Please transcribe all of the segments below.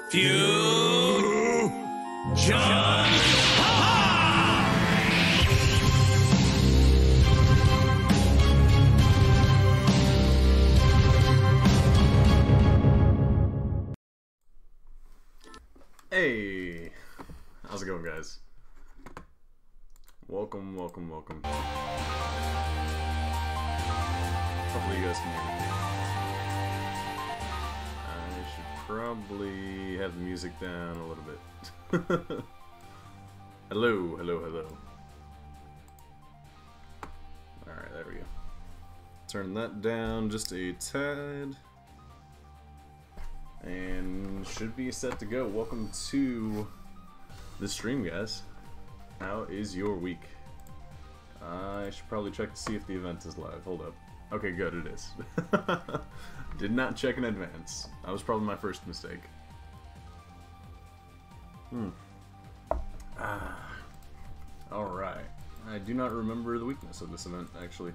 Fusion! Hey! How's it going, guys? Welcome, welcome, welcome. Hopefully you guys can hear me. I should probably have the music down a little bit. Hello, hello, hello. Alright, there we go. Turn that down just a tad. And should be set to go. Welcome to the stream, guys. How is your week? I should probably check to see if the event is live. Hold up. Okay, good, it is. Did not check in advance. That was probably my first mistake. Alright. I do not remember the weakness of this event, actually.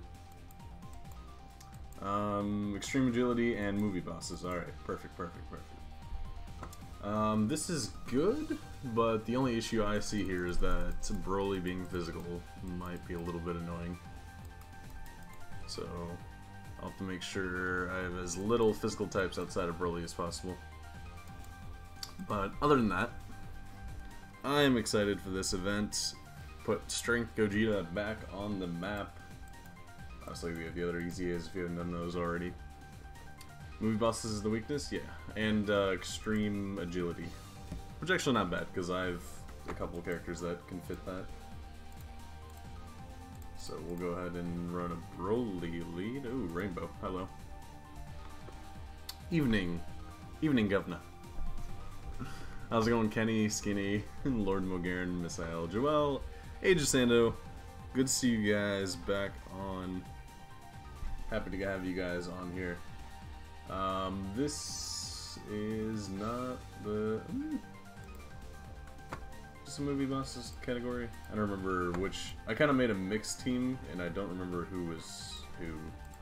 Extreme agility and movie bosses. Alright, perfect, perfect, perfect. This is good, but the only issue I see here is that Broly being physical might be a little bit annoying. So, I'll have to make sure I have as little physical types outside of Broly as possible. But other than that, I am excited for this event. Put Str Gogeta back on the map. Obviously, we have the other easy A's if you haven't done those already. Movie bosses is the weakness, yeah, and extreme agility, which actually not bad because I have a couple of characters that can fit that. So we'll go ahead and run a Broly lead. Ooh, Rainbow, hello. Evening, governor. How's it going, Kenny, Skinny, Lord Mogaran, Misael, Joel, Age of Sando? Good to see you guys back on. Happy to have you guys on here. This is not the just a movie bosses category. I don't remember which. I kind of made a mixed team, and I don't remember who was who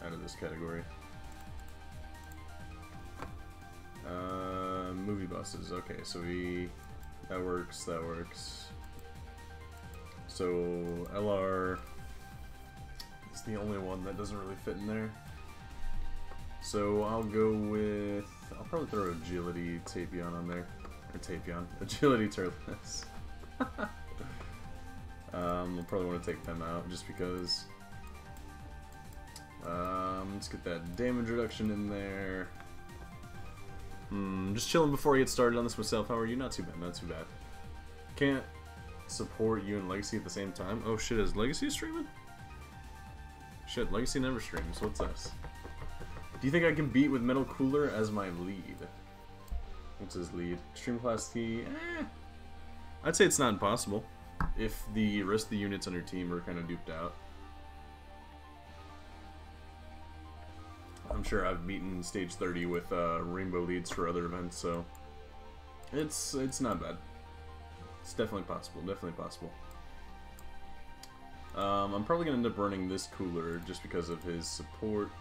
out of this category. Movie bosses. Okay, so that works. That works. So LR is the only one that doesn't really fit in there. So I'll go with, I'll probably throw Agility Tapion on there. Or Tapion. Agility Turles. I'll probably want to take them out just because. Let's get that damage reduction in there. Just chilling before I get started on this myself. How are you? Not too bad, not too bad. Can't support you and Legacy at the same time. Oh shit, is Legacy streaming? Shit, Legacy never streams. What's this? Do you think I can beat with Metal Cooler as my lead? What's his lead? Extreme Class T? I'd say it's not impossible if the rest of the units on your team are kind of duped out. I'm sure I've beaten stage 30 with rainbow leads for other events, so it's not bad. It's definitely possible, definitely possible. I'm probably going to end up running this cooler just because of his support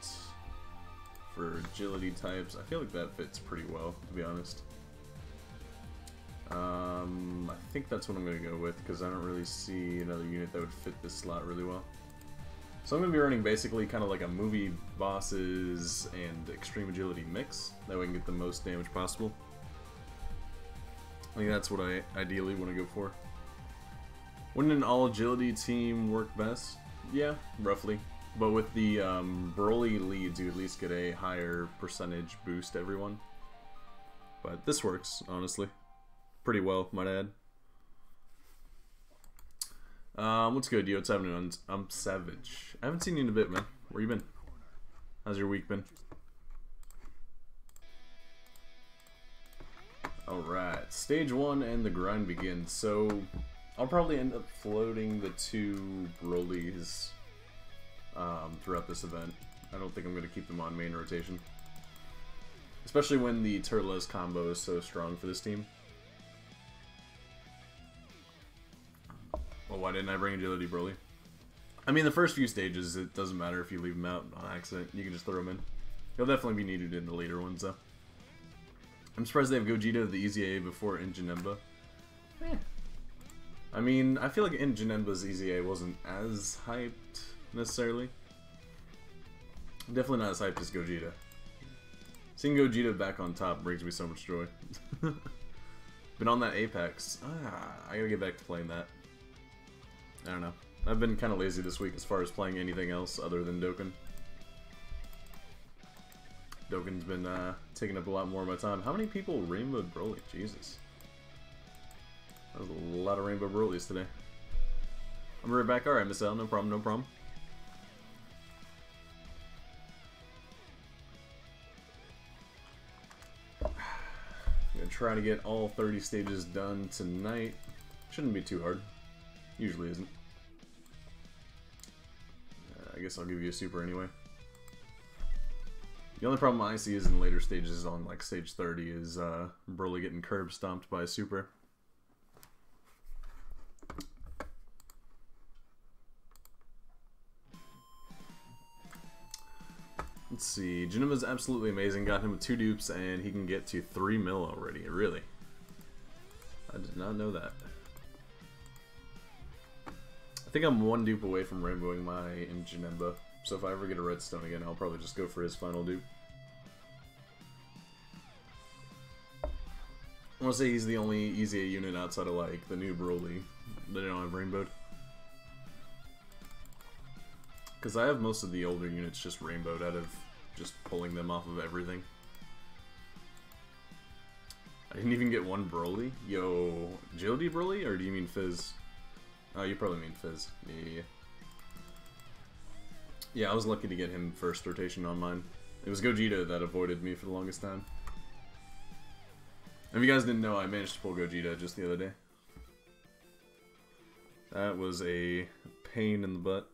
for agility types. I feel like that fits pretty well, to be honest. I think that's what I'm going to go with because I don't really see another unit that would fit this slot really well. So I'm going to be running basically kind of like a movie bosses and extreme agility mix. That way I can get the most damage possible. I think that's what I ideally want to go for. Wouldn't an all-agility team work best? Yeah, roughly. But with the Broly leads, you at least get a higher percentage boost to everyone. But this works, honestly. Pretty well, might add. What's good, yo? What's happening? I'm Savage. I haven't seen you in a bit, man. Where you been? How's your week been? Alright, stage 1 and the grind begins. So, I'll probably end up floating the two Brolys throughout this event. I don't think I'm going to keep them on main rotation. Especially when the Turles combo is so strong for this team. Well, why didn't I bring Agility Broly? I mean, the first few stages, it doesn't matter if you leave them out on accident. You can just throw them in. He'll definitely be needed in the later ones, though. I'm surprised they have Gogeta the Easy A before Injanemba. Eh. I mean, I feel like Injanemba's Easy A wasn't as hyped, necessarily. Definitely not as hyped as Gogeta. Seeing Gogeta back on top brings me so much joy. Been on that Apex. I gotta get back to playing that. I don't know. I've been kind of lazy this week as far as playing anything else other than Dokkan. Dokkan's been taking up a lot more of my time. How many people rainbowed Broly? Jesus. That was a lot of rainbow Brolys today. I'm right back. Alright, Miss L. No problem, no problem. Gonna try to get all 30 stages done tonight. Shouldn't be too hard. Usually isn't. I guess I'll give you a super anyway. The only problem I see is in later stages on like stage 30 is Broly getting curb stomped by a super. Let's see. Janemba's absolutely amazing. Got him with 2 dupes and he can get to 3 mil already. Really? I did not know that. I think I'm 1 dupe away from rainbowing my Janemba. So if I ever get a redstone again, I'll probably just go for his final dupe. I want to say he's the only Easy A unit outside of like the new Broly that I don't have rainbowed. Because I have most of the older units just rainbowed out of just pulling them off of everything. I didn't even get 1 Broly. Yo, Agility Broly? Or do you mean Fizz? Oh, you probably mean Fizz. Yeah. Yeah, I was lucky to get him first rotation on mine. It was Gogeta that avoided me for the longest time. If you guys didn't know, I managed to pull Gogeta just the other day. That was a pain in the butt.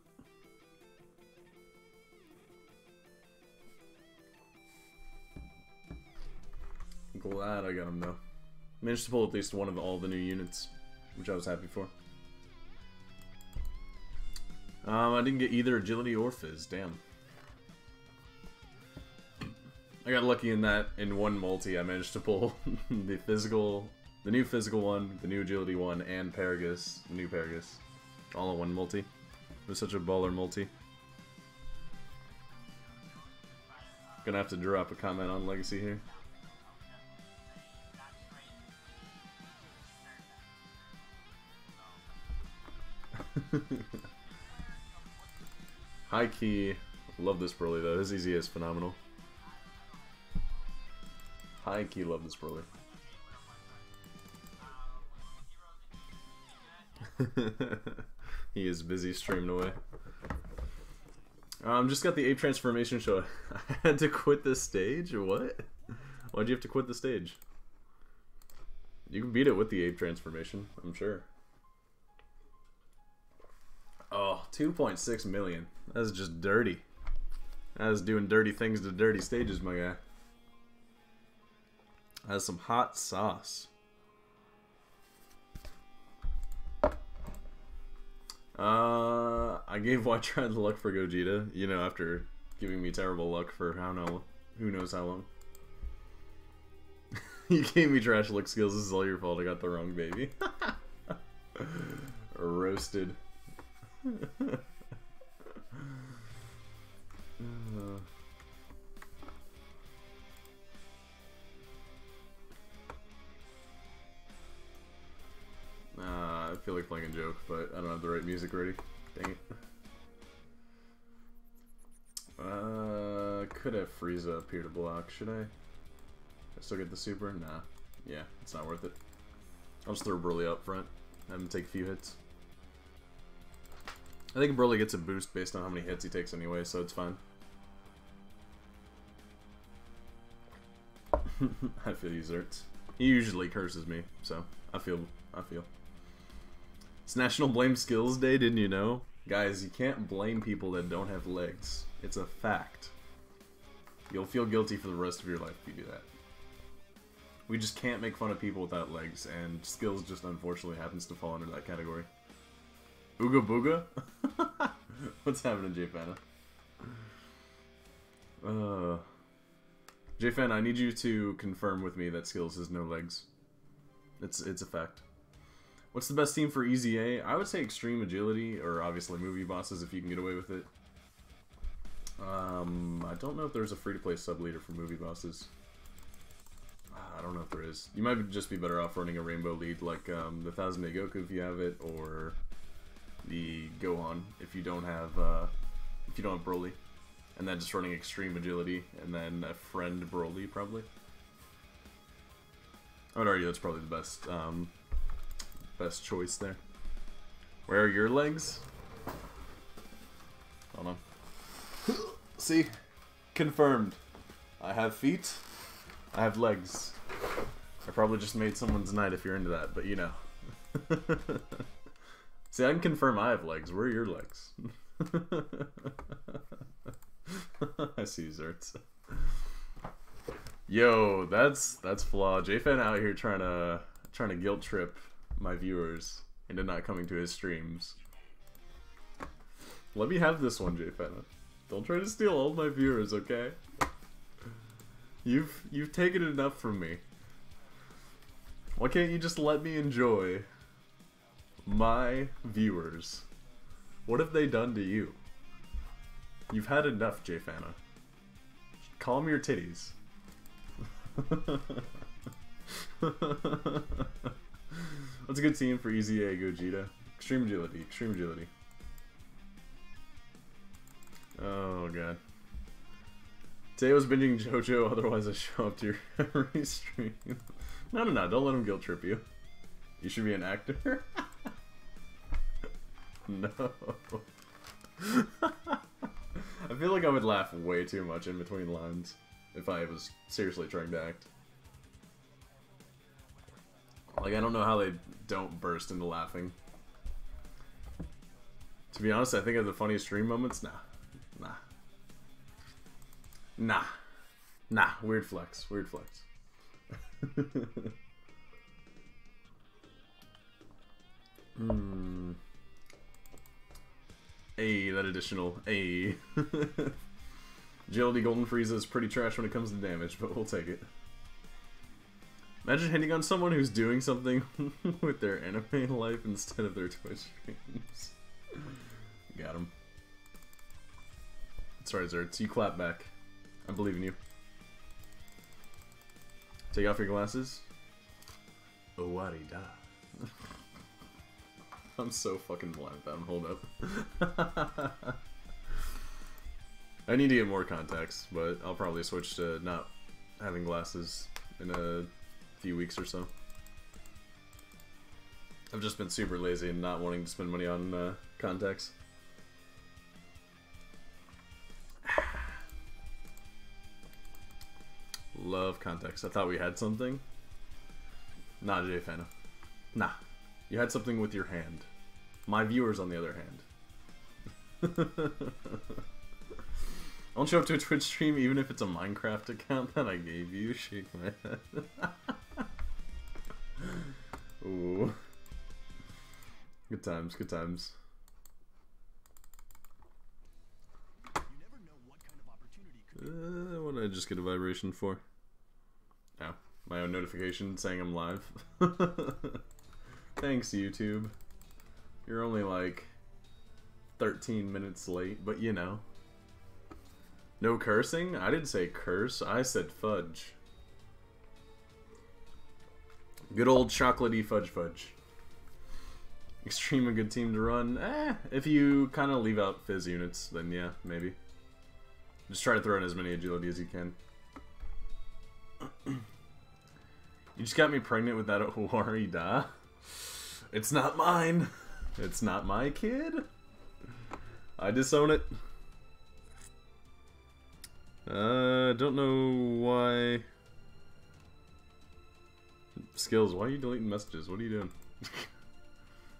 Glad I got him though. Managed to pull at least one of all the new units, which I was happy for. I didn't get either Agility or Fizz, damn. I got lucky in that in 1 multi I managed to pull the new physical one, the new Agility one, and Paragus, the new Paragus. All in 1 multi. It was such a baller multi. Gonna have to drop a comment on Legacy here. High key, love this Broly though. His easy is phenomenal. High key, love this Broly. He is busy streaming away. Just got the ape transformation show. I had to quit this stage? What? Why'd you have to quit the stage? You can beat it with the ape transformation, I'm sure. Oh, 2.6 million. That's just dirty. That's doing dirty things to dirty stages, my guy. That's some hot sauce. I gave YTRI the luck for Gogeta, you know, after giving me terrible luck for who knows how long. You gave me trash look skills, this is all your fault, I got the wrong baby. Roasted. I feel like playing a joke, but I don't have the right music ready. Dang it. Could have Frieza appear to block. Should I? Still get the super? Nah. Yeah, it's not worth it. I'll just throw Broly up front. Have him take a few hits. I think Broly gets a boost based on how many hits he takes anyway, so it's fine. I feel you, Zerts. He usually curses me, so I feel. It's National Blame Skills Day, didn't you know? Guys, you can't blame people that don't have legs. It's a fact. You'll feel guilty for the rest of your life if you do that. We just can't make fun of people without legs, and skills just unfortunately happens to fall under that category. Ooga booga? What's happening, J-Pana? JFan, I need you to confirm with me that Skills has no legs. It's a fact. What's the best team for Easy A? I would say Extreme Agility, or obviously Movie Bosses if you can get away with it. I don't know if there's a free-to-play sub-leader for Movie Bosses. I don't know if there is. You might just be better off running a Rainbow lead like the 1000-Day Goku if you have it, or the Gohan if you don't have Broly. And then just running Extreme Agility, and then a friend Broly, probably. I would argue that's probably the best choice there. Where are your legs? Hold on. See? Confirmed. I have feet. I have legs. I probably just made someone's night if you're into that, but you know. See, I can confirm I have legs. Where are your legs? I see you, Zerts. Yo, that's flawed. JFan out here trying to guilt trip my viewers into not coming to his streams. Let me have this one, JFan. Don't try to steal all my viewers, okay? You've taken enough from me. Why can't you just let me enjoy my viewers? What have they done to you? You've had enough, JFana. Calm your titties. What's a good team for Eza Gogeta? Extreme Agility, Extreme Agility. Oh god. Today I was binging JoJo, otherwise I show up to your every stream. No, don't let him guilt trip you. You should be an actor? No. I feel like I would laugh way too much in between lines if I was seriously trying to act. Like, I don't know how they don't burst into laughing. To be honest, I think of the funniest stream moments. Nah. Weird flex. Ayy, that additional. Ayy. Agility Golden Frieza is pretty trash when it comes to damage, but we'll take it. Imagine hitting on someone who's doing something with their anime life instead of their Twitch streams. Got him. That's right, Zerts. You clap back. I believe in you. Take off your glasses. YTRI. I'm so fucking blind with them. Hold up. I need to get more contacts, but I'll probably switch to not having glasses in a few weeks or so. I've just been super lazy and not wanting to spend money on contacts. Love contacts. I thought we had something. Nah, JFana. Nah. You had something with your hand. My viewers, on the other hand. I won't show up to a Twitch stream even if it's a Minecraft account that I gave you. Shake my head. Ooh. Good times, good times. What did I just get a vibration for? Oh, my own notification saying I'm live. Thanks, YouTube. You're only like 13 minutes late, but you know. No cursing? I didn't say curse, I said fudge. Good old chocolatey fudge. Extreme a good team to run? If you kind of leave out fizz units, then yeah, maybe. Just try to throw in as many agility as you can. You just got me pregnant with that YTRI. It's not mine. It's not my kid. I disown it. Don't know why. Skills, why are you deleting messages? What are you doing?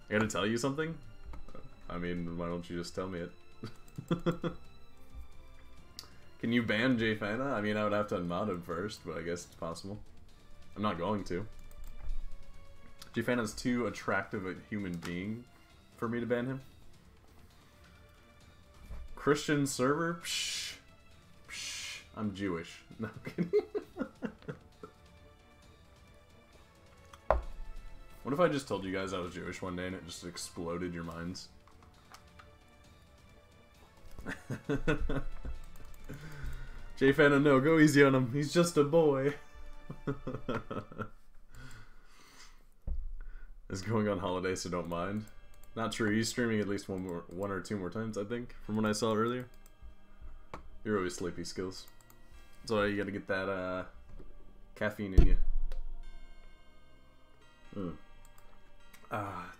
I gotta tell you something? I mean, why don't you just tell me it? Can you ban JFana? I mean, I would have to unmod him first, but I guess it's possible. I'm not going to. JFana's too attractive a human being for me to ban him. Christian server? Psh. I'm Jewish. No, I'm kidding. What if I just told you guys I was Jewish one day and it just exploded your minds? J-Fan, no, go easy on him. He's just a boy. Is going on holiday, so don't mind. Not true. He's streaming at least one or two more times, I think, from what I saw earlier. You're always sleepy, Skills. So you gotta get that caffeine in you.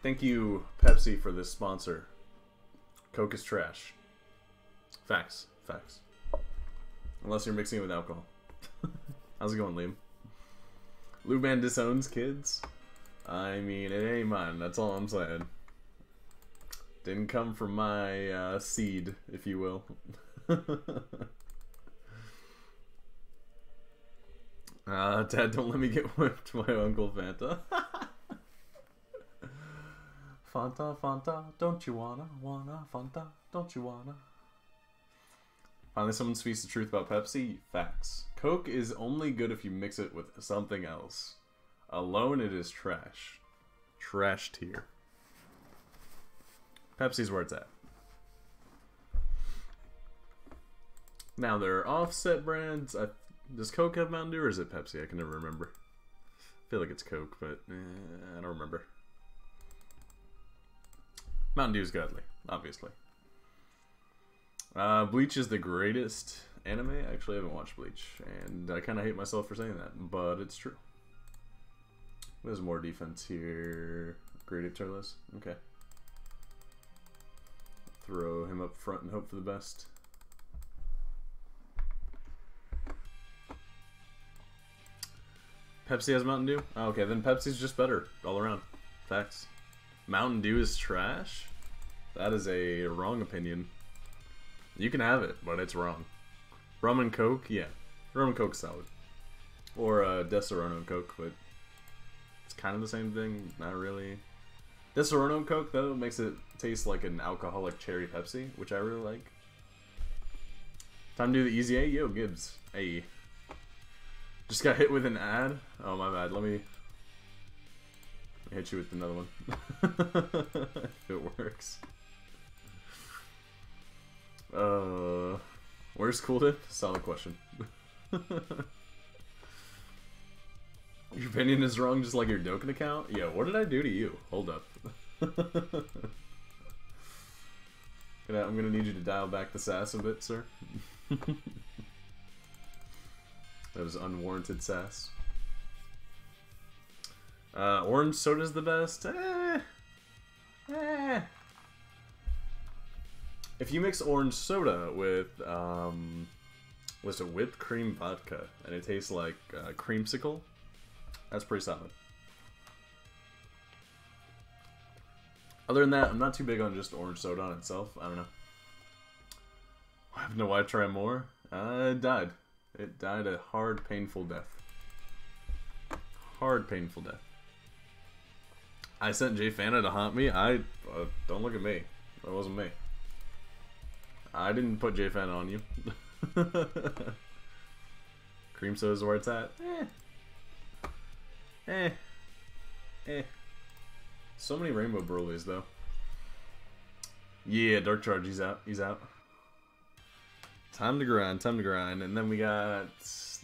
Thank you, Pepsi, for this sponsor. Coke is trash. Facts. Facts. Unless you're mixing it with alcohol. How's it going, Liam? Luban disowns kids? I mean, it ain't mine. That's all I'm saying. Didn't come from my seed, if you will. Dad, don't let me get whipped by Uncle Fanta. Fanta, Fanta, don't you wanna, Fanta, don't you wanna? Finally, someone speaks the truth about Pepsi. Facts. Coke is only good if you mix it with something else. Alone, it is trash. Trash tier. Pepsi's where it's at. Now, there are offset brands. Does Coke have Mountain Dew or is it Pepsi? I can never remember. I feel like it's Coke, but I don't remember. Mountain Dew's godly, obviously. Bleach is the greatest anime. Actually, I haven't watched Bleach, and I kind of hate myself for saying that, but it's true. There's more defense here. Great at Turles. Okay. Throw him up front and hope for the best. Pepsi has Mountain Dew? Oh, okay, then Pepsi's just better all around. Facts. Mountain Dew is trash? That is a wrong opinion. You can have it, but it's wrong. Rum and Coke? Yeah. Rum and Coke's solid. Or Deserono and Coke, but it's kind of the same thing. Not really. Deserono and Coke, though, makes it taste like an alcoholic cherry Pepsi, which I really like. Time to do the easy A? Yo, Gibbs. Hey. Just got hit with an ad? Oh, my bad. Let me hit you with another one. If it works. Where's Cool Dip? Solid question. Your opinion is wrong just like your Dokkan account? Yeah, what did I do to you? Hold up. I'm gonna need you to dial back the sass a bit, sir. That was unwarranted sass. Orange soda's the best? If you mix orange soda with, what's it, whipped cream vodka, and it tastes like creamsicle, that's pretty solid. Other than that, I'm not too big on just orange soda on itself. I don't know. What happened to YTRI more? It died. It died a hard, painful death. Hard, painful death. I sent Jay Fanta to haunt me. Don't look at me. That wasn't me. I didn't put Jay Fanta on you. Cream soda's where it's at. So many Rainbow Broly's though. Yeah, Dark Charge, he's out. He's out. Time to grind, time to grind. And then we got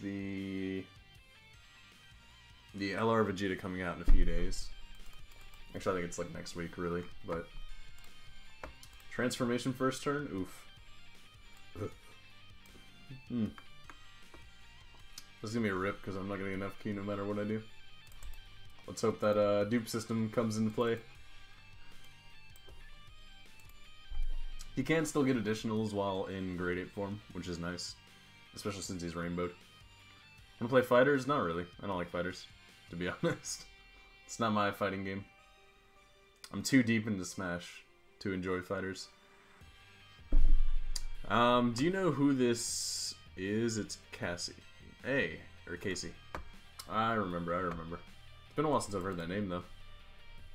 the LR Vegeta coming out in a few days. Actually, I think it's like next week, really. But transformation first turn? Oof. This is gonna be a rip because I'm not gonna get enough key no matter what I do. Let's hope that dupe system comes into play. He can still get additionals while in grade 8 form, which is nice. Especially since he's rainbowed. Wanna play fighters? Not really. I don't like fighters, to be honest. It's not my fighting game. I'm too deep into Smash to enjoy fighters. Do you know who this is? It's Cassie. Hey, or Casey. I remember. It's been a while since I've heard that name, though.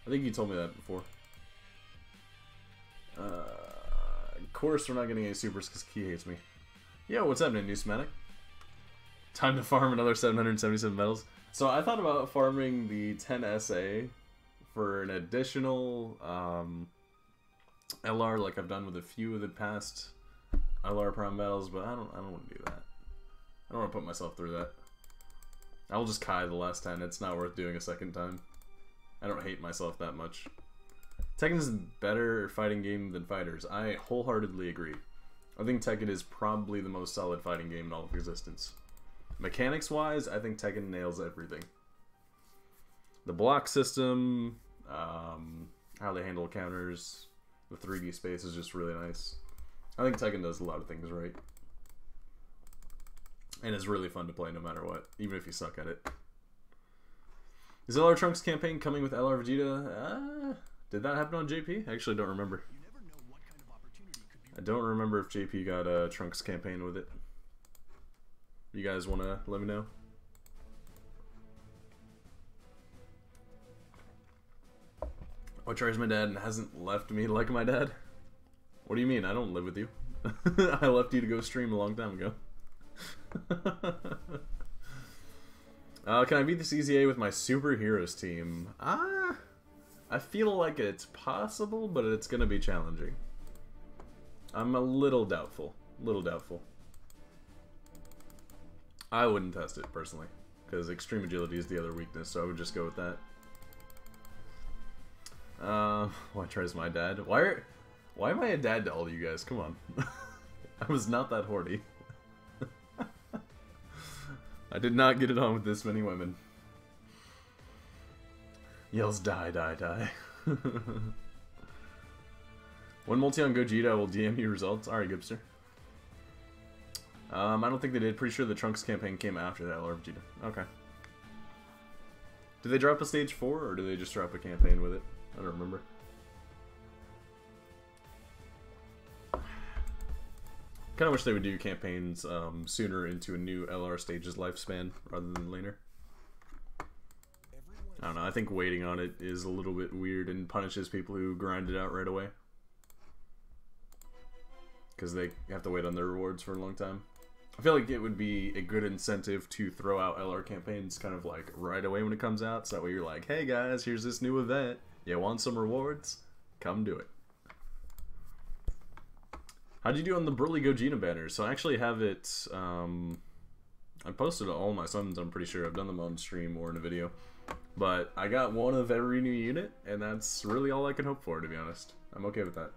I think you told me that before. Of course we're not getting any supers because Key hates me. Yo, what's happening, Newsmatic? Time to farm another 777 medals. So I thought about farming the 10 SA for an additional LR like I've done with a few of the past LR Prime battles, but I don't want to do that. I don't want to put myself through that. I'll just Kai the last 10. It's not worth doing a second time. I don't hate myself that much. Tekken is a better fighting game than Fighters. I wholeheartedly agree. I think Tekken is probably the most solid fighting game in all of existence. Mechanics-wise, I think Tekken nails everything. The block system, how they handle counters, the 3D space is just really nice. I think Tekken does a lot of things right. And it's really fun to play no matter what, even if you suck at it. Is LR Trunks campaign coming with LR Vegeta? Did that happen on JP? I actually don't remember. I don't remember if JP got a Trunks campaign with it. You guys want to let me know? YTRI's my dad and hasn't left me like my dad? What do you mean? I don't live with you. I left you to go stream a long time ago. Can I beat this EZA with my superheroes team? I feel like it's possible, but it's gonna be challenging. I'm a little doubtful. I wouldn't test it personally, because extreme agility is the other weakness, so I would just go with that. Why tries my dad? Why am I a dad to all of you guys? Come on. I was not that horny. I did not get it on with this many women. Yells die, die, die. When multi on Gogeta, I will DM you results. Alright, Gibster. I don't think they did. Pretty sure the Trunks campaign came after that LR Vegeta. Okay. Did they drop a stage 4 or did they just drop a campaign with it? I don't remember. Kind of wish they would do campaigns sooner into a new LR stage's lifespan rather than later. I don't know, I think waiting on it is a little bit weird and punishes people who grind it out right away. Because they have to wait on their rewards for a long time. I feel like it would be a good incentive to throw out LR campaigns kind of like right away when it comes out. So that way you're like, hey guys, here's this new event. You want some rewards? Come do it. How'd you do on the Broly Gogeta banners? So I actually have it, I posted all my summons, I'm pretty sure. I've done them on stream or in a video. But I got one of every new unit, and that's really all I can hope for, to be honest. I'm okay with that.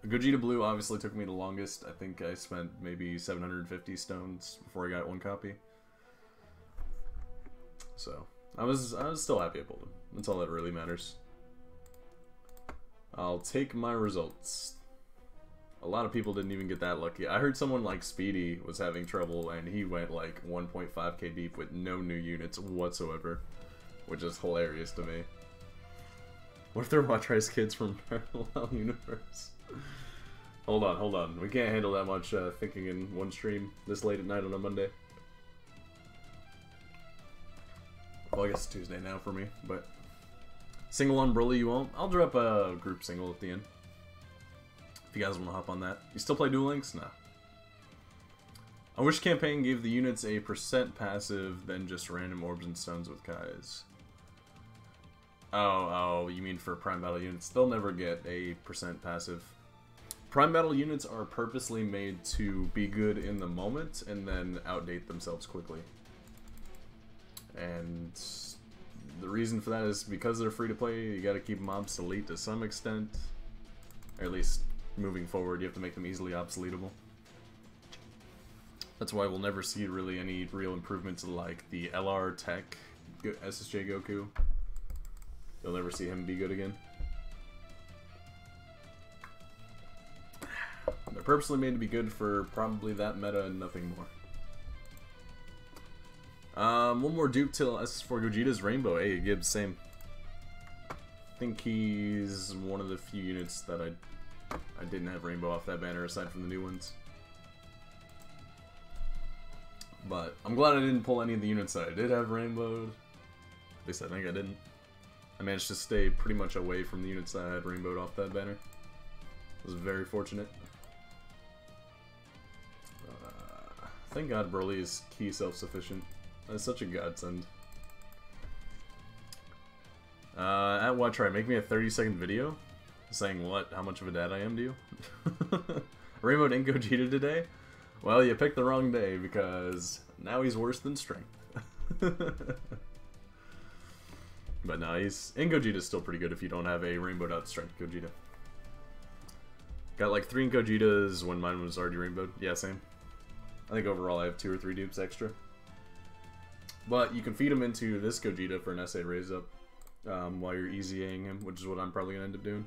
Gogeta Blue obviously took me the longest. I think I spent maybe 750 stones before I got one copy. So, I was still happy I pulled them. That's all that really matters. I'll take my results. A lot of people didn't even get that lucky. I heard someone like Speedy was having trouble and he went like 1.5k deep with no new units whatsoever, which is hilarious to me. What if they're YTRI's kids from Parallel Universe? Hold on. We can't handle that much thinking in one stream this late at night on a Monday. Well, I guess it's Tuesday now for me, but... Single on Broly you won't? I'll drop a group single at the end. If you guys want to hop on that. You still play Duel Links? Nah. I wish campaign gave the units a % passive than just random orbs and stones with Kais. Oh, you mean for Prime Battle units? They'll never get a % passive. Prime Battle units are purposely made to be good in the moment and then outdate themselves quickly. And the reason for that is because they're free to play, you gotta keep them obsolete to some extent. Or at least moving forward, you have to make them easily obsoletable. That's why we'll never see really any real improvements like the LR Tech SSJ Goku. You'll never see him be good again. They're purposely made to be good for probably that meta and nothing more. One more dupe till SS4 Gogeta's Rainbow. Hey, Gibbs, same. I think he's one of the few units that I didn't have Rainbow off that banner aside from the new ones. But I'm glad I didn't pull any of the units that I did have Rainbowed. At least I think I didn't. I managed to stay pretty much away from the units that I had Rainbowed off that banner. It was very fortunate. Thank God Broly is key self-sufficient. That's such a godsend. At YTRI, make me a 30-second video saying what? How much of a dad I am to you? Rainbow didn't Gogeta today? Well, you picked the wrong day because now he's worse than Strength. But no, he's... In Gogeta's still pretty good if you don't have a rainbowed out Strength Gogeta. Got like 3 Gogetas when mine was already rainbowed. Yeah, same. I think overall I have 2 or 3 dupes extra. But you can feed him into this Gogeta for an SA raise up while you're easying him, which is what I'm probably going to end up doing.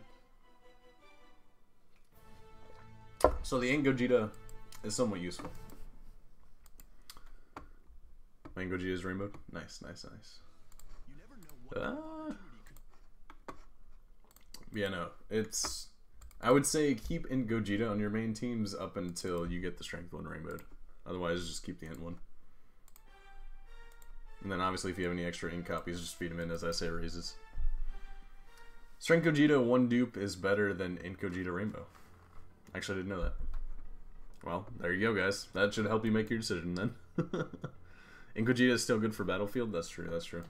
So the Ink Gogeta is somewhat useful. Ink Gogeta is rainbowed. Nice, nice, nice. Yeah, no. It's... I would say keep Ink Gogeta on your main teams up until you get the Strength one rainbowed. Otherwise, just keep the Int one. And then obviously if you have any extra Ink copies, just feed them in as SA raises. Strength Gogeta 1 dupe is better than Ink Gogeta Rainbow. Actually, I didn't know that. Well, there you go, guys. That should help you make your decision then. Ink Gogeta is still good for Battlefield? That's true, that's true.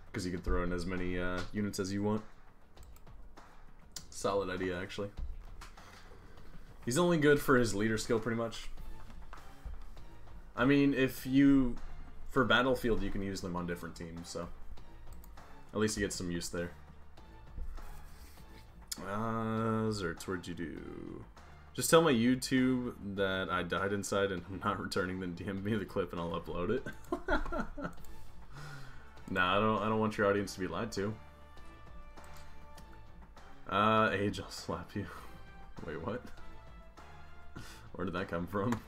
Because you can throw in as many units as you want. Solid idea, actually. He's only good for his leader skill, pretty much. I mean, if you... For Battlefield, you can use them on different teams, so... At least you get some use there. Zerts, what'd you do? Just tell my YouTube that I died inside and I'm not returning, then DM me the clip and I'll upload it. Nah, I don't want your audience to be lied to. Age, I'll slap you. Wait, what? Where did that come from?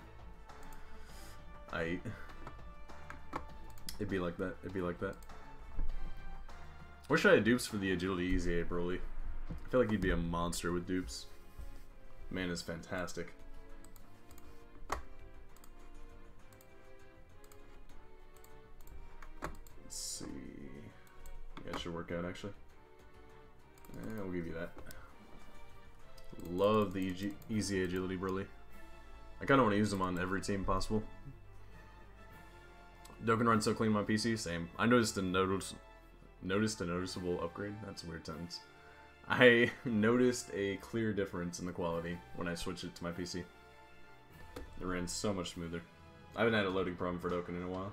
It'd be like that. It'd be like that. Wish I had dupes for the agility easy Broly. I feel like he'd be a monster with dupes. Man is fantastic. Let's see. Yeah, it should work out actually. We'll give you that. Love the easy agility Broly. I kind of want to use them on every team possible. Dokkan runs so clean on my PC. Same. I noticed a noticeable upgrade. That's a weird sentence. I noticed a clear difference in the quality when I switched it to my PC. It ran so much smoother. I haven't had a loading problem for Dokkan in a while.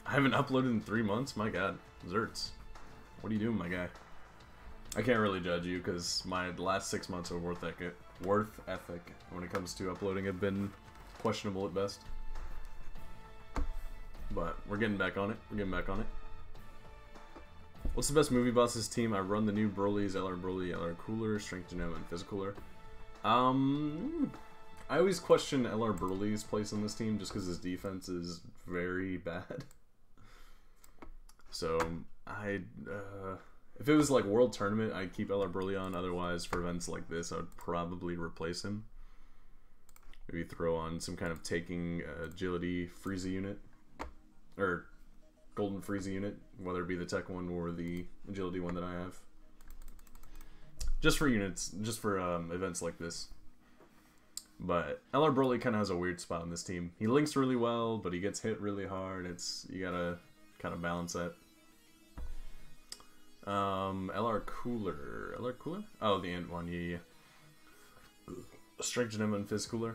I haven't uploaded in 3 months? My god. Zerts. What are you doing, my guy? I can't really judge you because my last 6 months of worth ethic when it comes to uploading have been questionable at best. But we're getting back on it. We're getting back on it. What's the best movie bosses team? I run the new Broly's, LR Broly, LR Cooler, Strength Genome, and Physicaler. I always question LR Broly's place on this team just because his defense is very bad. So, if it was like World Tournament, I'd keep LR Broly on. Otherwise, for events like this, I would probably replace him. Maybe throw on some kind of taking agility Frieza unit. Or golden Frieza unit, whether it be the tech one or the agility one that I have. Just for units, just for events like this. But LR Broly kind of has a weird spot on this team. He links really well, but he gets hit really hard. You gotta kind of balance that. LR Cooler. LR Cooler? Oh, the Int one, yeah. Strength Genome and Physicaler.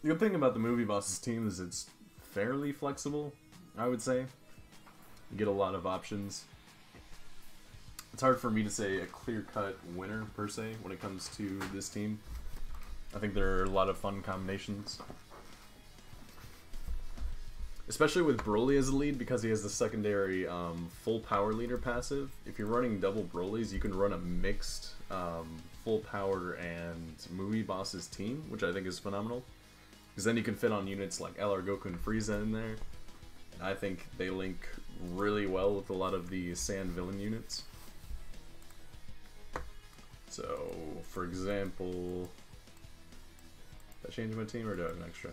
The good thing about the movie bosses team is it's fairly flexible, I would say. You get a lot of options. It's hard for me to say a clear-cut winner, per se, when it comes to this team. I think there are a lot of fun combinations. Especially with Broly as a lead, because he has the secondary full power leader passive. If you're running double Brolys, you can run a mixed full power and movie bosses team, which I think is phenomenal. Because then you can fit on units like LR Goku and Frieza in there. And I think they link really well with a lot of the Sand villain units. So, for example... Did I change my team or do I have an extra?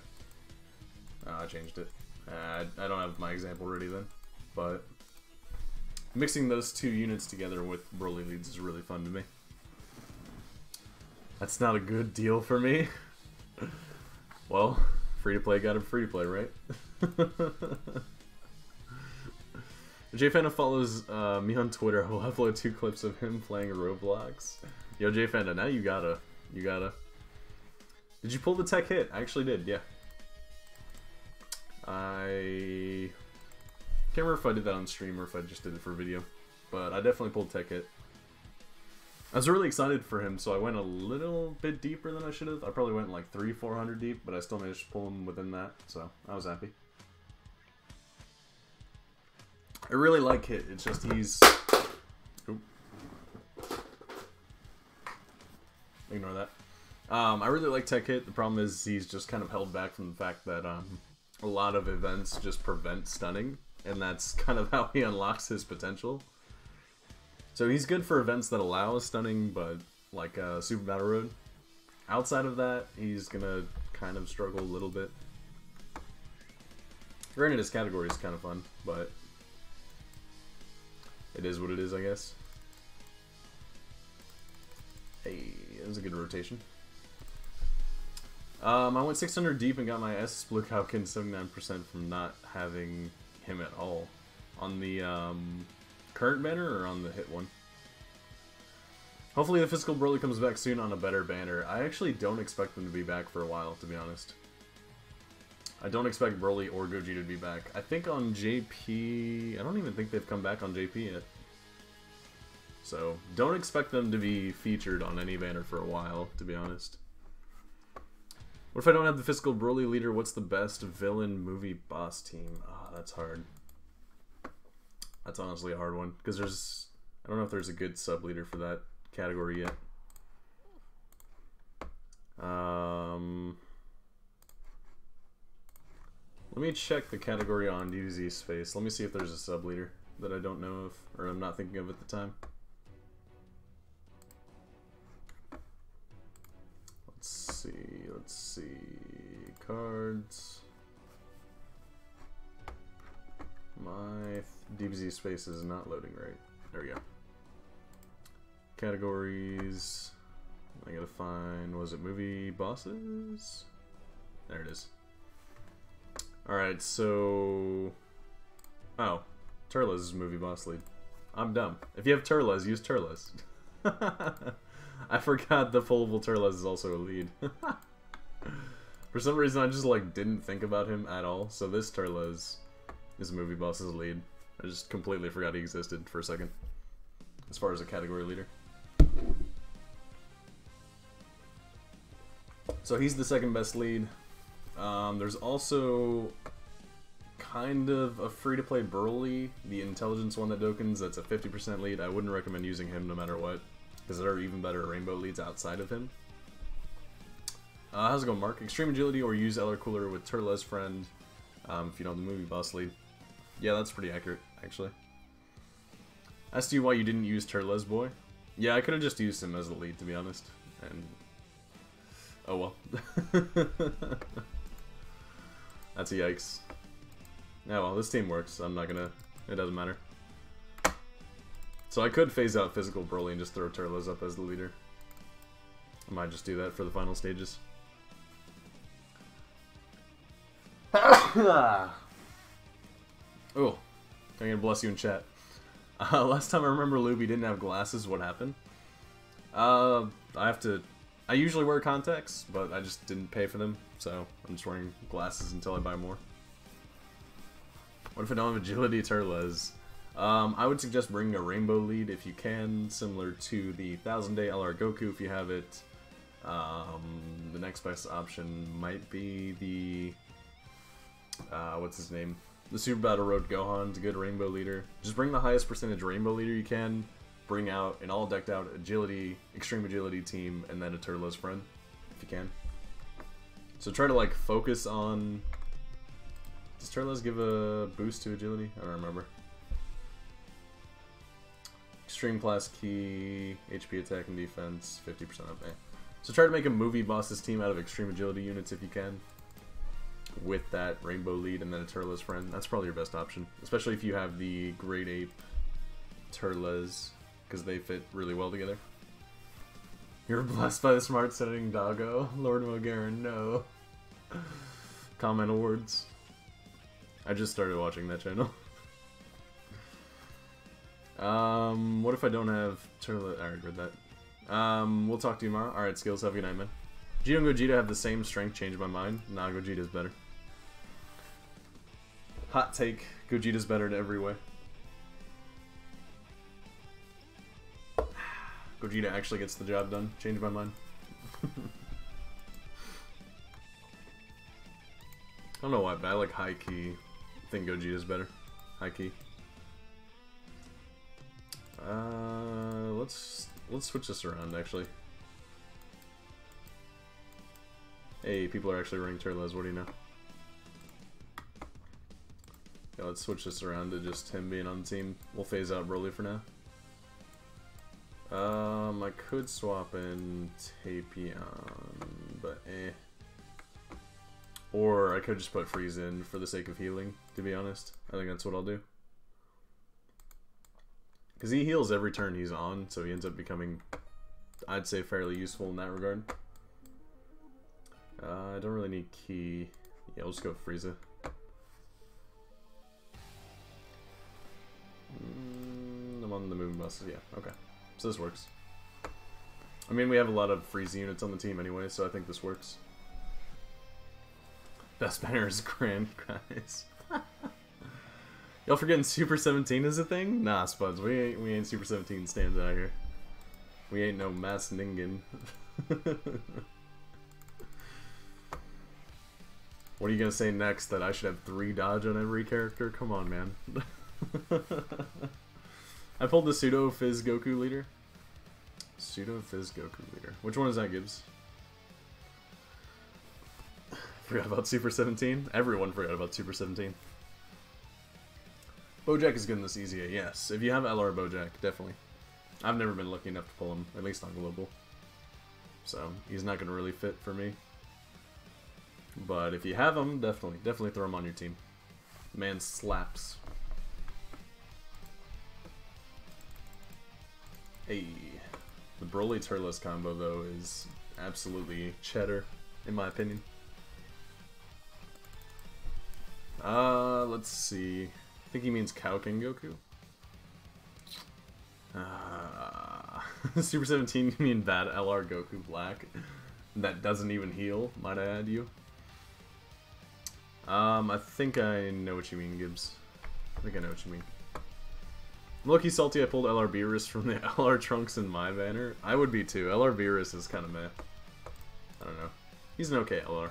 Oh, I changed it. I don't have my example ready then. But mixing those two units together with Broly leads is really fun to me. That's not a good deal for me. Well, Free to play, got him free to play, right? JFanda follows me on Twitter. I will upload 2 clips of him playing Roblox. Yo, JFanda, now you gotta. Did you pull the tech hit? I actually did, yeah. I can't remember if I did that on stream or if I just did it for video. But I definitely pulled tech hit. I was really excited for him, so I went a little bit deeper than I should have. I probably went like 300-400 deep, but I still managed to pull him within that, so I was happy. I really like Hit, it's just he's... Oop. Ignore that. I really like Tech Hit. The problem is he's just kind of held back from the fact that a lot of events just prevent stunning, and that's kind of how he unlocks his potential. So he's good for events that allow stunning, but like Super Battle Road. Outside of that, he's gonna kind of struggle a little bit. Granted, his category is kind of fun, but it is what it is, I guess. Hey, that was a good rotation. I went 600 deep and got my S Blue Cowkin 79% from not having him at all. On the current banner or on the hit one? Hopefully the Physical Broly comes back soon on a better banner. I actually don't expect them to be back for a while, to be honest. I don't expect Broly or Gogeta to be back. I think on JP... I don't even think they've come back on JP yet. So, don't expect them to be featured on any banner for a while, to be honest. What if I don't have the Physical Broly leader? What's the best villain movie boss team? Ah, that's hard. That's honestly a hard one, because there's... I don't know if there's a good sub-leader for that category yet. Let me check the category on DBZ Space. Let me see if there's a sub-leader that I don't know of, or I'm not thinking of at the time. Let's see... Cards... My DBZ Space is not loading right. There we go. Categories. I gotta find, was it movie bosses? There it is. Alright, so... Oh. Turles is movie boss lead. I'm dumb. If you have Turles, use Turles. I forgot the pullable Turles is also a lead. For some reason, I just like didn't think about him at all. So this Turles is movie boss's lead. I just completely forgot he existed for a second. As far as a category leader. So he's the second best lead. There's also kind of a free-to-play Broly, the intelligence one that Dokkans, that's a 50% lead. I wouldn't recommend using him no matter what, because there are even better rainbow leads outside of him. How's it going, Mark? Extreme Agility or use LR Cooler with Turles Friend, if you know the movie boss lead. Yeah, that's pretty accurate, actually. Asked you why you didn't use Turles, boy. Yeah, I could have just used him as the lead, to be honest. And oh well. That's a yikes. Yeah, well, this team works. I'm not gonna... It doesn't matter. So I could phase out Physical Broly and just throw Turles up as the leader. I might just do that for the final stages. Oh, I'm gonna bless you in chat. Last time I remember Luby didn't have glasses. What happened? I usually wear contacts, but I just didn't pay for them, so I'm just wearing glasses until I buy more. What if I don't have Agility Turles? I would suggest bringing a Rainbow lead if you can, similar to the 1000-day LR Goku if you have it. The next best option might be the... what's his name? The Super Battle Road Gohan's a good Rainbow leader. Just bring the highest percentage Rainbow leader you can. Bring out an all decked out Agility, Extreme Agility team, and then a Turles Friend, if you can. So try to like focus on... Does Turles give a boost to Agility? I don't remember. Extreme Class Key, HP attack and defense, 50% up. So try to make a movie boss's team out of Extreme Agility units if you can. With that Rainbow lead and then a Turles Friend. That's probably your best option. Especially if you have the Great Ape Turles, because they fit really well together. You're blessed by the smart setting, doggo. Lord Mogaran, no. Comment awards. I just started watching that channel. What if I don't have Turtle? I already read that. We'll talk to you tomorrow. Alright, Skills, have a good night, man. Gogeta and Gogeta have the same strength, changed my mind. Nah, Gogeta's better. Hot take, Gogeta's better in every way. Gogeta actually gets the job done. Changed my mind. I don't know why, but I like high key. I think Gogeta's better. High key. Let's switch this around actually. Hey, people are actually running Turles, what do you know? Yeah, let's switch this around to just him being on the team. We'll phase out Broly for now. I could swap in Tapion, but eh. Or I could just put Freeze in for the sake of healing, to be honest. I think that's what I'll do. Because he heals every turn he's on, so he ends up becoming, I'd say, fairly useful in that regard. I don't really need Ki. Yeah, we'll just go with Frieza. I'm on the moving buses, yeah, okay. So this works. I mean, we have a lot of Frieza units on the team anyway, so I think this works. Best banner is Grand, guys. Y'all forgetting Super 17 is a thing? Nah, Spuds, we ain't Super 17 stands out here. We ain't no Mass Ningen. What are you gonna say next? That I should have 3 dodge on every character? Come on, man. I pulled the Pseudo Fizz Goku leader. Pseudo Fizz Goku leader. Which one is that, Gibbs? Forgot about Super 17? Everyone forgot about Super 17. Bojack is good in this EZA, yes. If you have LR Bojack, definitely. I've never been lucky enough to pull him, at least on Global. So, he's not going to really fit for me. But if you have him, definitely throw him on your team. The man slaps. Hey. The Broly Turles combo, though, is absolutely cheddar, in my opinion. Let's see. I think he means Cow King Goku. Super 17, you mean bad LR Goku Black? That doesn't even heal, might I add you? I think I know what you mean, Gibbs. I think I know what you mean. I'm low-key salty I pulled LR Beerus from the LR Trunks in my banner. I would be too. LR Beerus is kind of meh. I don't know. He's an okay LR.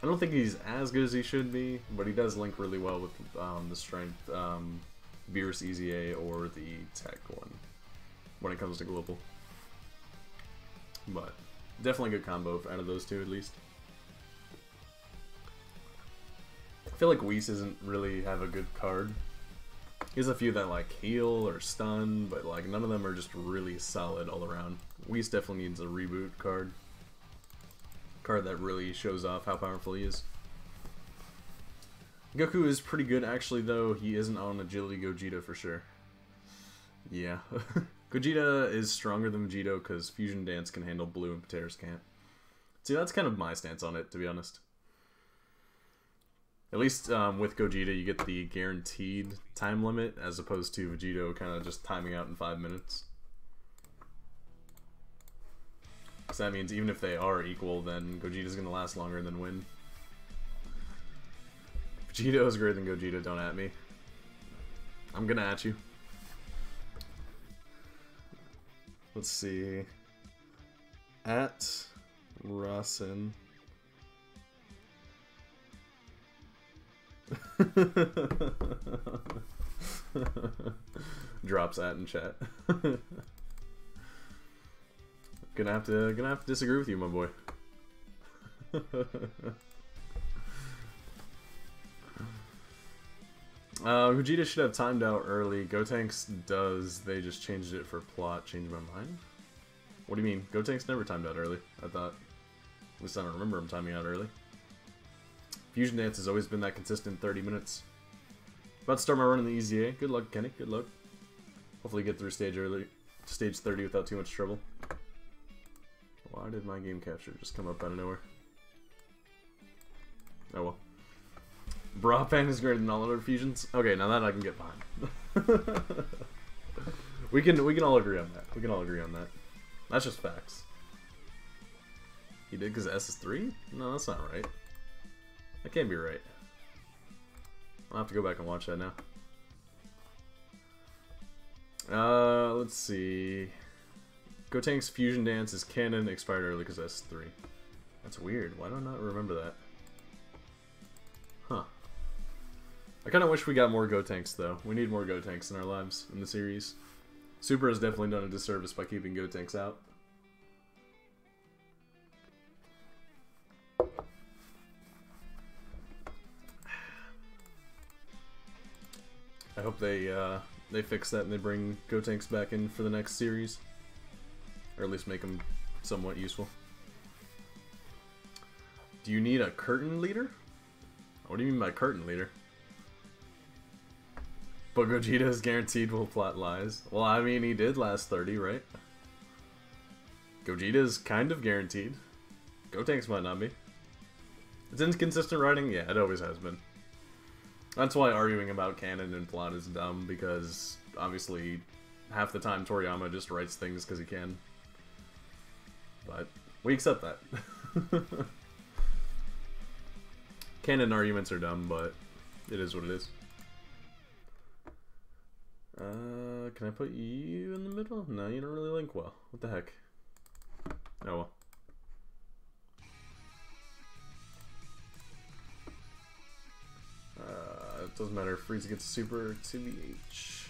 I don't think he's as good as he should be, but he does link really well with the strength Beerus EZA or the tech one when it comes to global. But definitely a good combo out of those two at least. I feel like Whis doesn't really have a good card. He has a few that like heal or stun, but like none of them are just really solid all around. Whis definitely needs a reboot card. Card that really shows off how powerful he is. Goku is pretty good actually though. He isn't on Agility Gogeta for sure. Yeah. Gogeta is stronger than Vegito because Fusion Dance can handle blue and Pateras can't. See, that's kind of my stance on it, to be honest. At least with Gogeta, you get the guaranteed time limit, as opposed to Vegito kind of just timing out in 5 minutes. So that means even if they are equal, then Gogeta's going to last longer than win. Vegito is greater than Gogeta, don't at me. I'm going to at you. Let's see. At Rawson. Drops at in chat. Gonna have to disagree with you, my boy. Vegeta should have timed out early. Gotenks does. They just changed it for plot. Changed my mind? What do you mean? Gotenks never timed out early. I thought. At least I don't remember him timing out early. Fusion Dance has always been that consistent 30 minutes. About to start my run in the EZA. Good luck, Kenny. Good luck. Hopefully get through stage 30 without too much trouble. Why did my game capture just come up out of nowhere? Oh well. Bra fan is greater than all other fusions. Okay, now that I can get behind. we can all agree on that. We can all agree on that. That's just facts. He did because S is 3? No, that's not right. That can't be right. I'll have to go back and watch that now. Let's see. Gotenks Fusion Dance is canon, expired early because S is 3. That's weird. Why do I not remember that? Huh. I kind of wish we got more Gotenks, though. We need more Gotenks in our lives in the series. Super has definitely done a disservice by keeping Gotenks out. I hope they fix that and they bring Gotenks back in for the next series. Or at least make them somewhat useful. Do you need a curtain leader? What do you mean by curtain leader? But Gogeta is guaranteed will plot lies. Well, I mean, he did last 30, right? Gogeta is kind of guaranteed. Gotenks might not be. It's inconsistent writing? Yeah, it always has been. That's why arguing about canon and plot is dumb, because obviously half the time Toriyama just writes things because he can. But we accept that. Canon arguments are dumb, but it is what it is. Can I put you in the middle? No, you don't really link well. What the heck? Oh well. It doesn't matter. Frieza gets a super 2BH.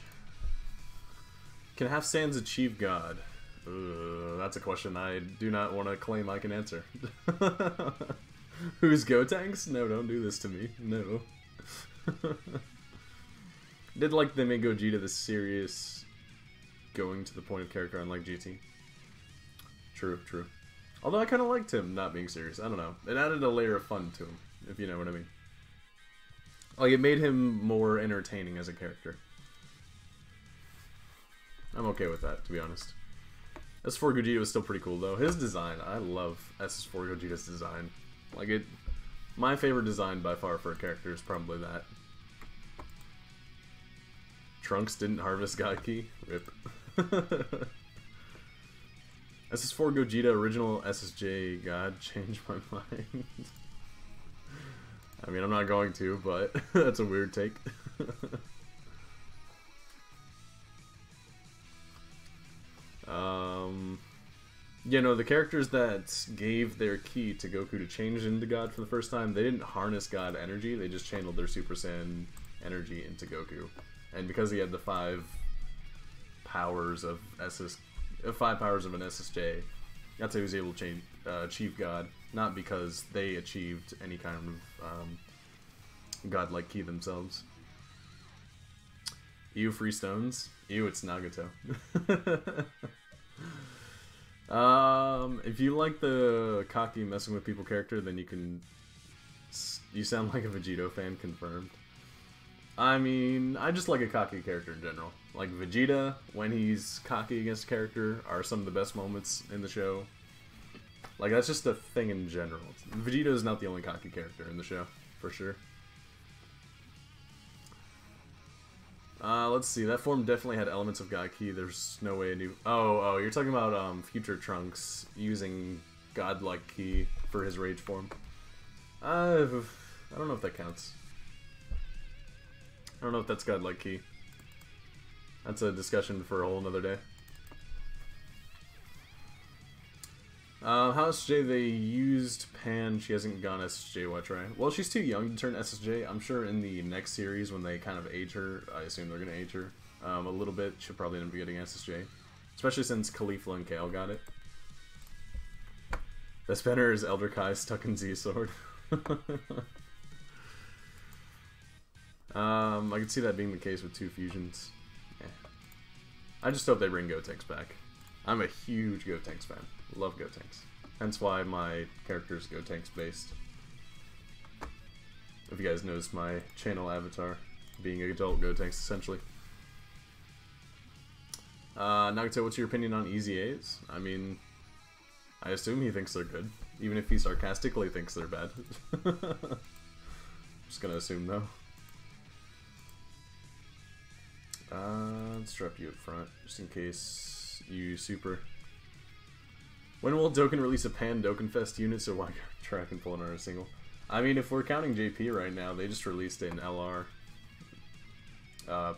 Can half Saiyans achieve God? That's a question I do not want to claim I can answer. Who's Gotenks? No, don't do this to me. No. Did like they made Gogeta the serious, going to the point of character, unlike GT. True, true. Although I kind of liked him not being serious. I don't know. It added a layer of fun to him, if you know what I mean. Like, it made him more entertaining as a character. I'm okay with that, to be honest. S4 Gogeta was still pretty cool, though. His design, I love S4 Gogeta's design. Like, my favorite design by far for a character is probably that. Trunks didn't harvest God Key? Rip. SS4 Gogeta original SSJ God changed my mind. I mean, I'm not going to, but that's a weird take. You know, the characters that gave their key to Goku to change into God for the first time, they didn't harness God energy, they just channeled their Super Saiyan energy into Goku. And because he had the 5 powers of an SSJ, that's how he was able to achieve God. Not because they achieved any kind of godlike key themselves. Ew, free stones. Ew, it's Nagato. If you like the cocky messing with people character, then you sound like a Vegito fan, confirmed. I mean, I just like a cocky character in general. Like Vegeta, when he's cocky against a character, are some of the best moments in the show. Like, that's just a thing in general. Vegeta is not the only cocky character in the show, for sure. Let's see, that form definitely had elements of God Key. There's no way to do... Oh, you're talking about future Trunks using godlike Key for his rage form. I don't know if that counts. I don't know if that's godlike Key. That's a discussion for a whole nother day. How SSJ they used Pan, she hasn't gone SSJ YTRI. Well, she's too young to turn SSJ. I'm sure in the next series when they kind of age her, I assume they're going to age her a little bit. She'll probably end up getting SSJ. Especially since Caulifla and Kale got it. Best banner is Elder Kai stuck in Z Sword. I could see that being the case with 2 fusions. Yeah. I just hope they bring Gotenks back. I'm a huge Gotenks fan. Love Gotenks. Hence why my character is Gotenks based. If you guys noticed my channel avatar being an adult Gotenks, essentially. Nagato, what's your opinion on Easy A's? I mean, I assume he thinks they're good, even if he sarcastically thinks they're bad. Just gonna assume though. Let's drop you up front, just in case you super. When will Dokkan release a Pan Dokkan Fest unit so YTRI can pull it on a single? I mean, if we're counting JP right now, they just released an LR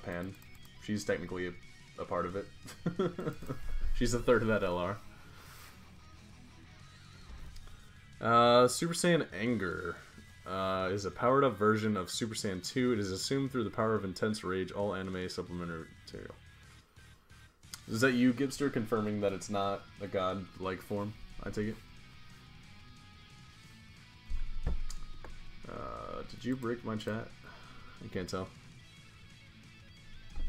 Pan. She's technically a part of it. She's a third of that LR. Super Saiyan Anger is a powered up version of Super Saiyan 2. It is assumed through the power of intense rage, all anime supplementary material. Is that you, Gibster, confirming that it's not a god-like form? I take it. Did you break my chat? I can't tell.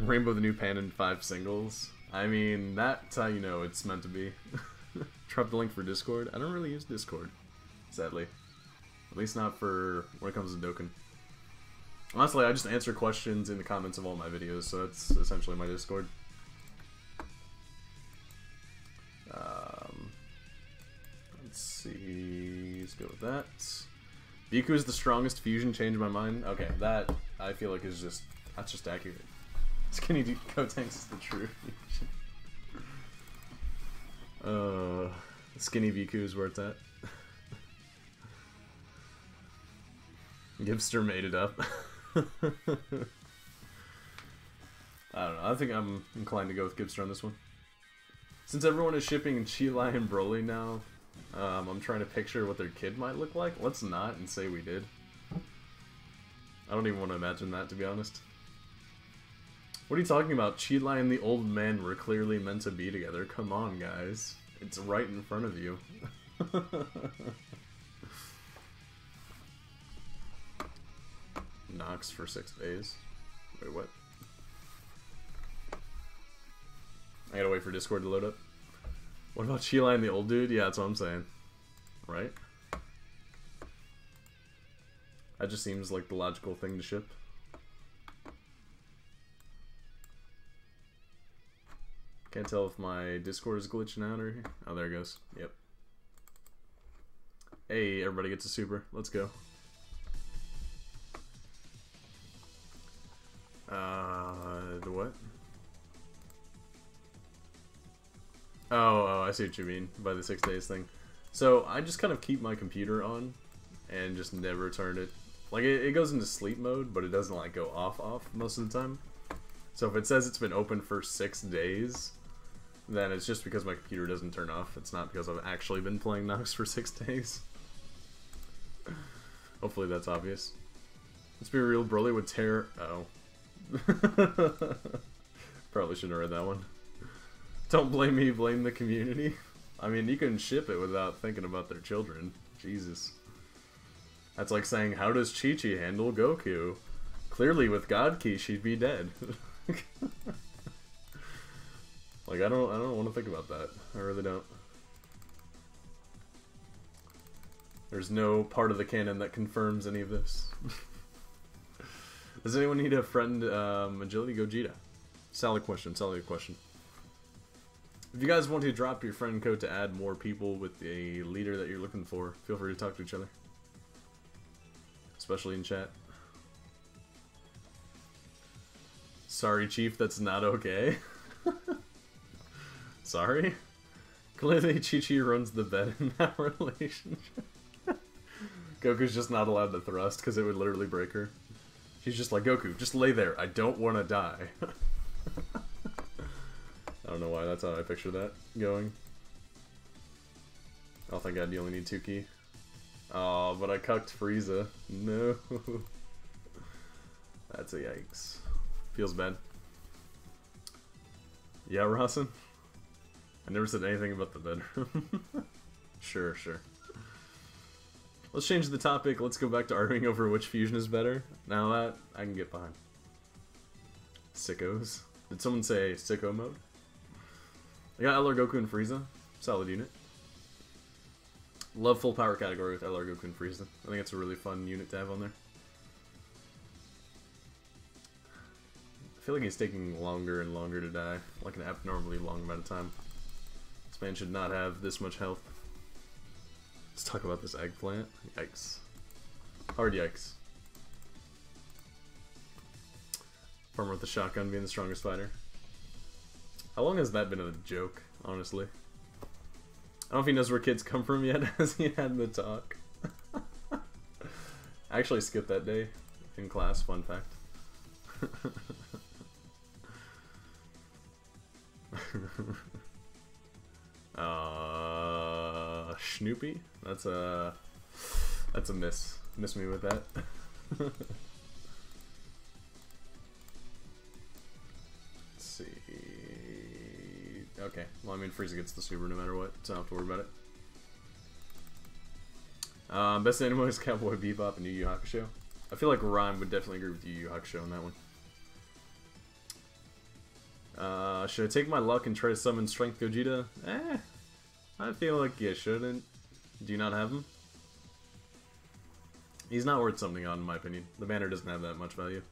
Rainbow the new pan in 5 singles. I mean, that's how you know it's meant to be. Drop the link for Discord. I don't really use Discord, sadly. At least not for when it comes to Dokkan. Honestly, I just answer questions in the comments of all my videos, so that's essentially my Discord. Let's see. Let's go with that. Biku is the strongest fusion. Changed my mind. Okay, that I feel like is that's just accurate. Skinny Gotenks is the true fusion. Skinny Biku is where it's at. Gibster made it up. I don't know. I think I'm inclined to go with Gibster on this one. Since everyone is shipping Chi-Lai and Broly now, I'm trying to picture what their kid might look like. Let's not and say we did. I don't even want to imagine that, to be honest. What are you talking about? Chi-Lai and the old man were clearly meant to be together. Come on, guys. It's right in front of you. Nox for 6 days. Wait, what? I gotta wait for Discord to load up. What about Chi-Lai and the old dude? Yeah, that's what I'm saying. Right? That just seems like the logical thing to ship. Can't tell if my Discord is glitching out or... Oh, there it goes. Yep. Hey, everybody gets a super. Let's go. The what? Oh, I see what you mean by the 6 days thing. So, I just kind of keep my computer on and just never turn it. Like, it goes into sleep mode, but it doesn't, like, go off most of the time. So if it says it's been open for 6 days, then it's just because my computer doesn't turn off. It's not because I've actually been playing Nox for 6 days. Hopefully that's obvious. Let's be real, Broly would tear... Oh. Probably shouldn't have read that one. Don't blame me, blame the community. I mean, you can ship it without thinking about their children. Jesus. That's like saying, how does Chi-Chi handle Goku? Clearly with God Ki, she'd be dead. Like, I don't want to think about that. I really don't. There's no part of the canon that confirms any of this. Does anyone need a friend, Agility Gogeta? Solid question, solid question. If you guys want to drop your friend code to add more people with a leader that you're looking for, feel free to talk to each other. Especially in chat. Sorry, Chief, that's not okay. Sorry? Clearly, Chi-Chi runs the bed in that relationship. Goku's just not allowed to thrust because it would literally break her. She's just like, Goku, just lay there. I don't want to die. I don't know why, that's how I picture that going. Oh, thank God, you only need 2 ki. Oh, but I cucked Frieza. No. That's a yikes. Feels bad. Yeah, Rawson? I never said anything about the bedroom. Sure, sure. Let's change the topic. Let's go back to arguing over which fusion is better. Now that I can get behind. Sickos. Did someone say sicko mode? I got LR Goku and Frieza. Solid unit. Love full power category with LR Goku and Frieza. I think it's a really fun unit to have on there. I feel like he's taking longer and longer to die. Like an abnormally long amount of time. This man should not have this much health. Let's talk about this eggplant. Yikes. Hard yikes. Farmer with the shotgun being the strongest fighter. How long has that been a joke, honestly? I don't know if he knows where kids come from yet, as he had the talk. I actually skipped that day in class, fun fact. Snoopy? That's a miss. Miss me with that. Let's see. Okay, well, I mean, Frieza gets the super no matter what, so I don't have to worry about it. Best anime is Cowboy Bebop and Yu Yu Hakusho. I feel like Rhyme would definitely agree with Yu Yu Hakusho on that one. Should I take my luck and try to summon Strength Gogeta? I feel like you shouldn't. Do you not have him? He's not worth something on, in my opinion. The banner doesn't have that much value.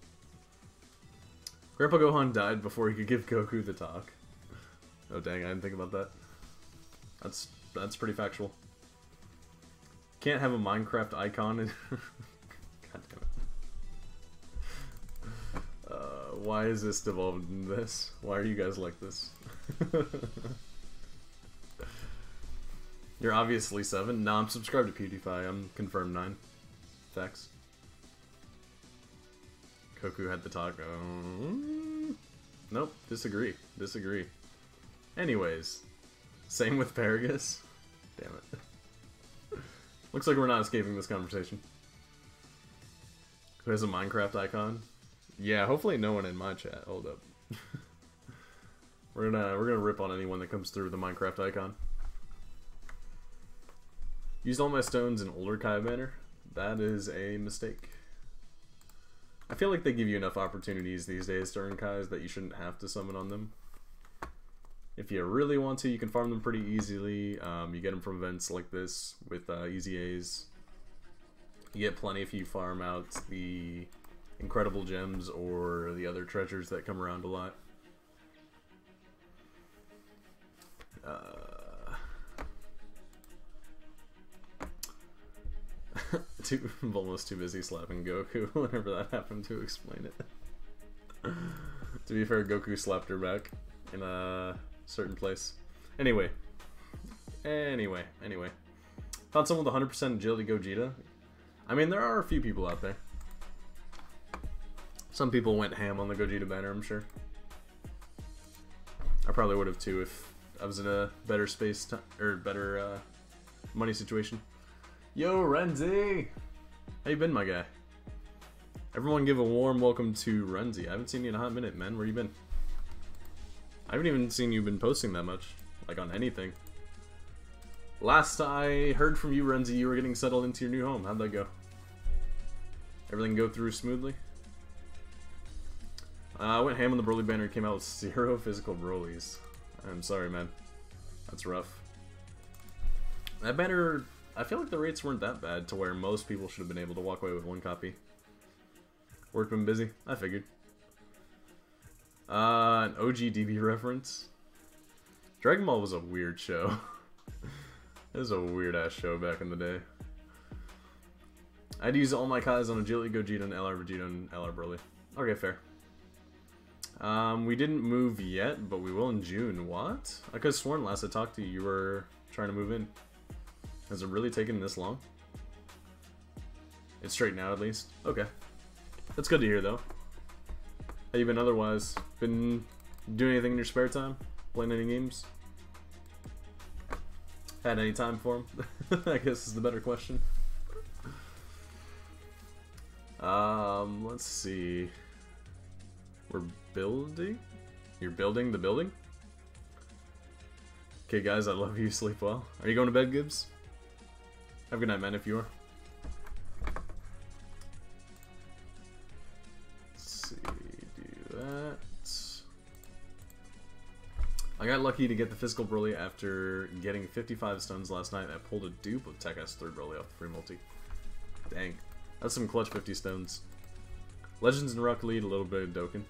Grandpa Gohan died before he could give Goku the talk. Oh dang, I didn't think about that. That's pretty factual. Can't have a Minecraft icon in... God damn it. Why is this devolved into this? Why are you guys like this? You're obviously 7. No, I'm subscribed to PewDiePie. I'm confirmed 9. Facts. Goku had the talk. Nope. Disagree. Disagree. Anyways. Same with Paragus. Damn it. Looks like we're not escaping this conversation. Who has a Minecraft icon? Yeah, hopefully no one in my chat. Hold up. We're gonna rip on anyone that comes through with a Minecraft icon. Used all my stones in older Kai banner. That is a mistake. I feel like they give you enough opportunities these days to earn Kais that you shouldn't have to summon on them. If you really want to, you can farm them pretty easily. You get them from events like this with easy A's. You get plenty if you farm out the incredible gems or the other treasures that come around a lot. Almost too busy slapping Goku whenever that happened to explain it. To be fair, Goku slapped her back in a certain place. Anyway. Found someone with 100% agility Gogeta. I mean, there are a few people out there. Some people went ham on the Gogeta banner, I'm sure. I probably would have too if I was in a better space or better money situation. Yo, Renzi! How you been, my guy? Everyone give a warm welcome to Renzi. I haven't seen you in a hot minute, man. Where you been? I haven't even seen you been posting that much. Like, on anything. Last I heard from you, Renzi, you were getting settled into your new home. How'd that go? Everything go through smoothly? I went ham on the Broly banner and came out with 0 physical Brolys. I'm sorry, man. That's rough. That banner... I feel like the rates weren't that bad to where most people should have been able to walk away with 1 copy. Work been busy. I figured. An OG DB reference. Dragon Ball was a weird show. It was a weird ass show back in the day. I'd use all my Kais on Agility Gogeta and LR Vegeta and LR Broly. Okay, fair. We didn't move yet, but we will in June. What? I could have sworn last I talked to you, you were trying to move in. Has it really taken this long? It's straightened out at least. Okay. That's good to hear though. How you been otherwise? Been doing anything in your spare time? Playing any games? Had any time for them? I guess is the better question. Let's see. We're building? You're building the building? Okay guys, I love you, sleep well. Are you going to bed, Gibbs? Have a good night, man, if you are. Let's see, do that. I got lucky to get the physical Broly after getting 55 stones last night. I pulled a dupe of Tech S3 Broly off the free multi. Dang. That's some clutch 50 stones. Legends and Rock Lead, a little bit of Dokkan.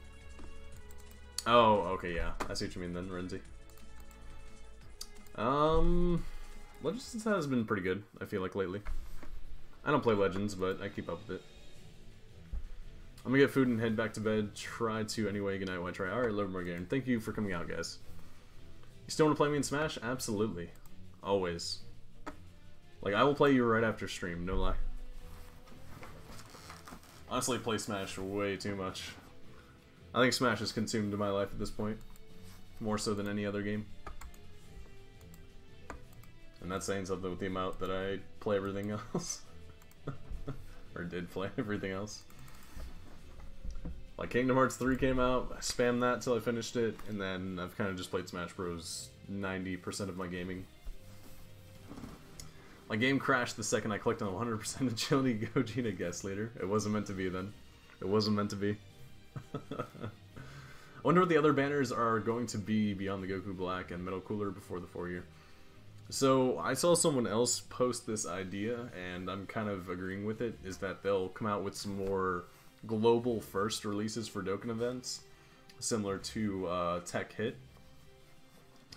Oh, okay, yeah. I see what you mean then, Renzi. Legends has been pretty good, I feel like, lately. I don't play Legends, but I keep up with it. I'm gonna get food and head back to bed. Try to anyway. Good night, YTRI. Alright, love more game. Thank you for coming out, guys. You still want to play me in Smash? Absolutely. Always. Like, I will play you right after stream, no lie. Honestly, play Smash way too much. I think Smash is consumed my life at this point. More so than any other game. And that's saying something with the amount that I play everything else. Or did play everything else. Like, Kingdom Hearts 3 came out, I spammed that till I finished it, and then I've kind of just played Smash Bros. 90% of my gaming. My game crashed the second I clicked on 100% agility Gogeta guest leader. It wasn't meant to be then. It wasn't meant to be. I wonder what the other banners are going to be beyond the Goku Black and Metal Cooler before the 4-year. So, I saw someone else post this idea, and I'm kind of agreeing with it, is that they'll come out with some more global first releases for Dokkan events, similar to Tech Hit.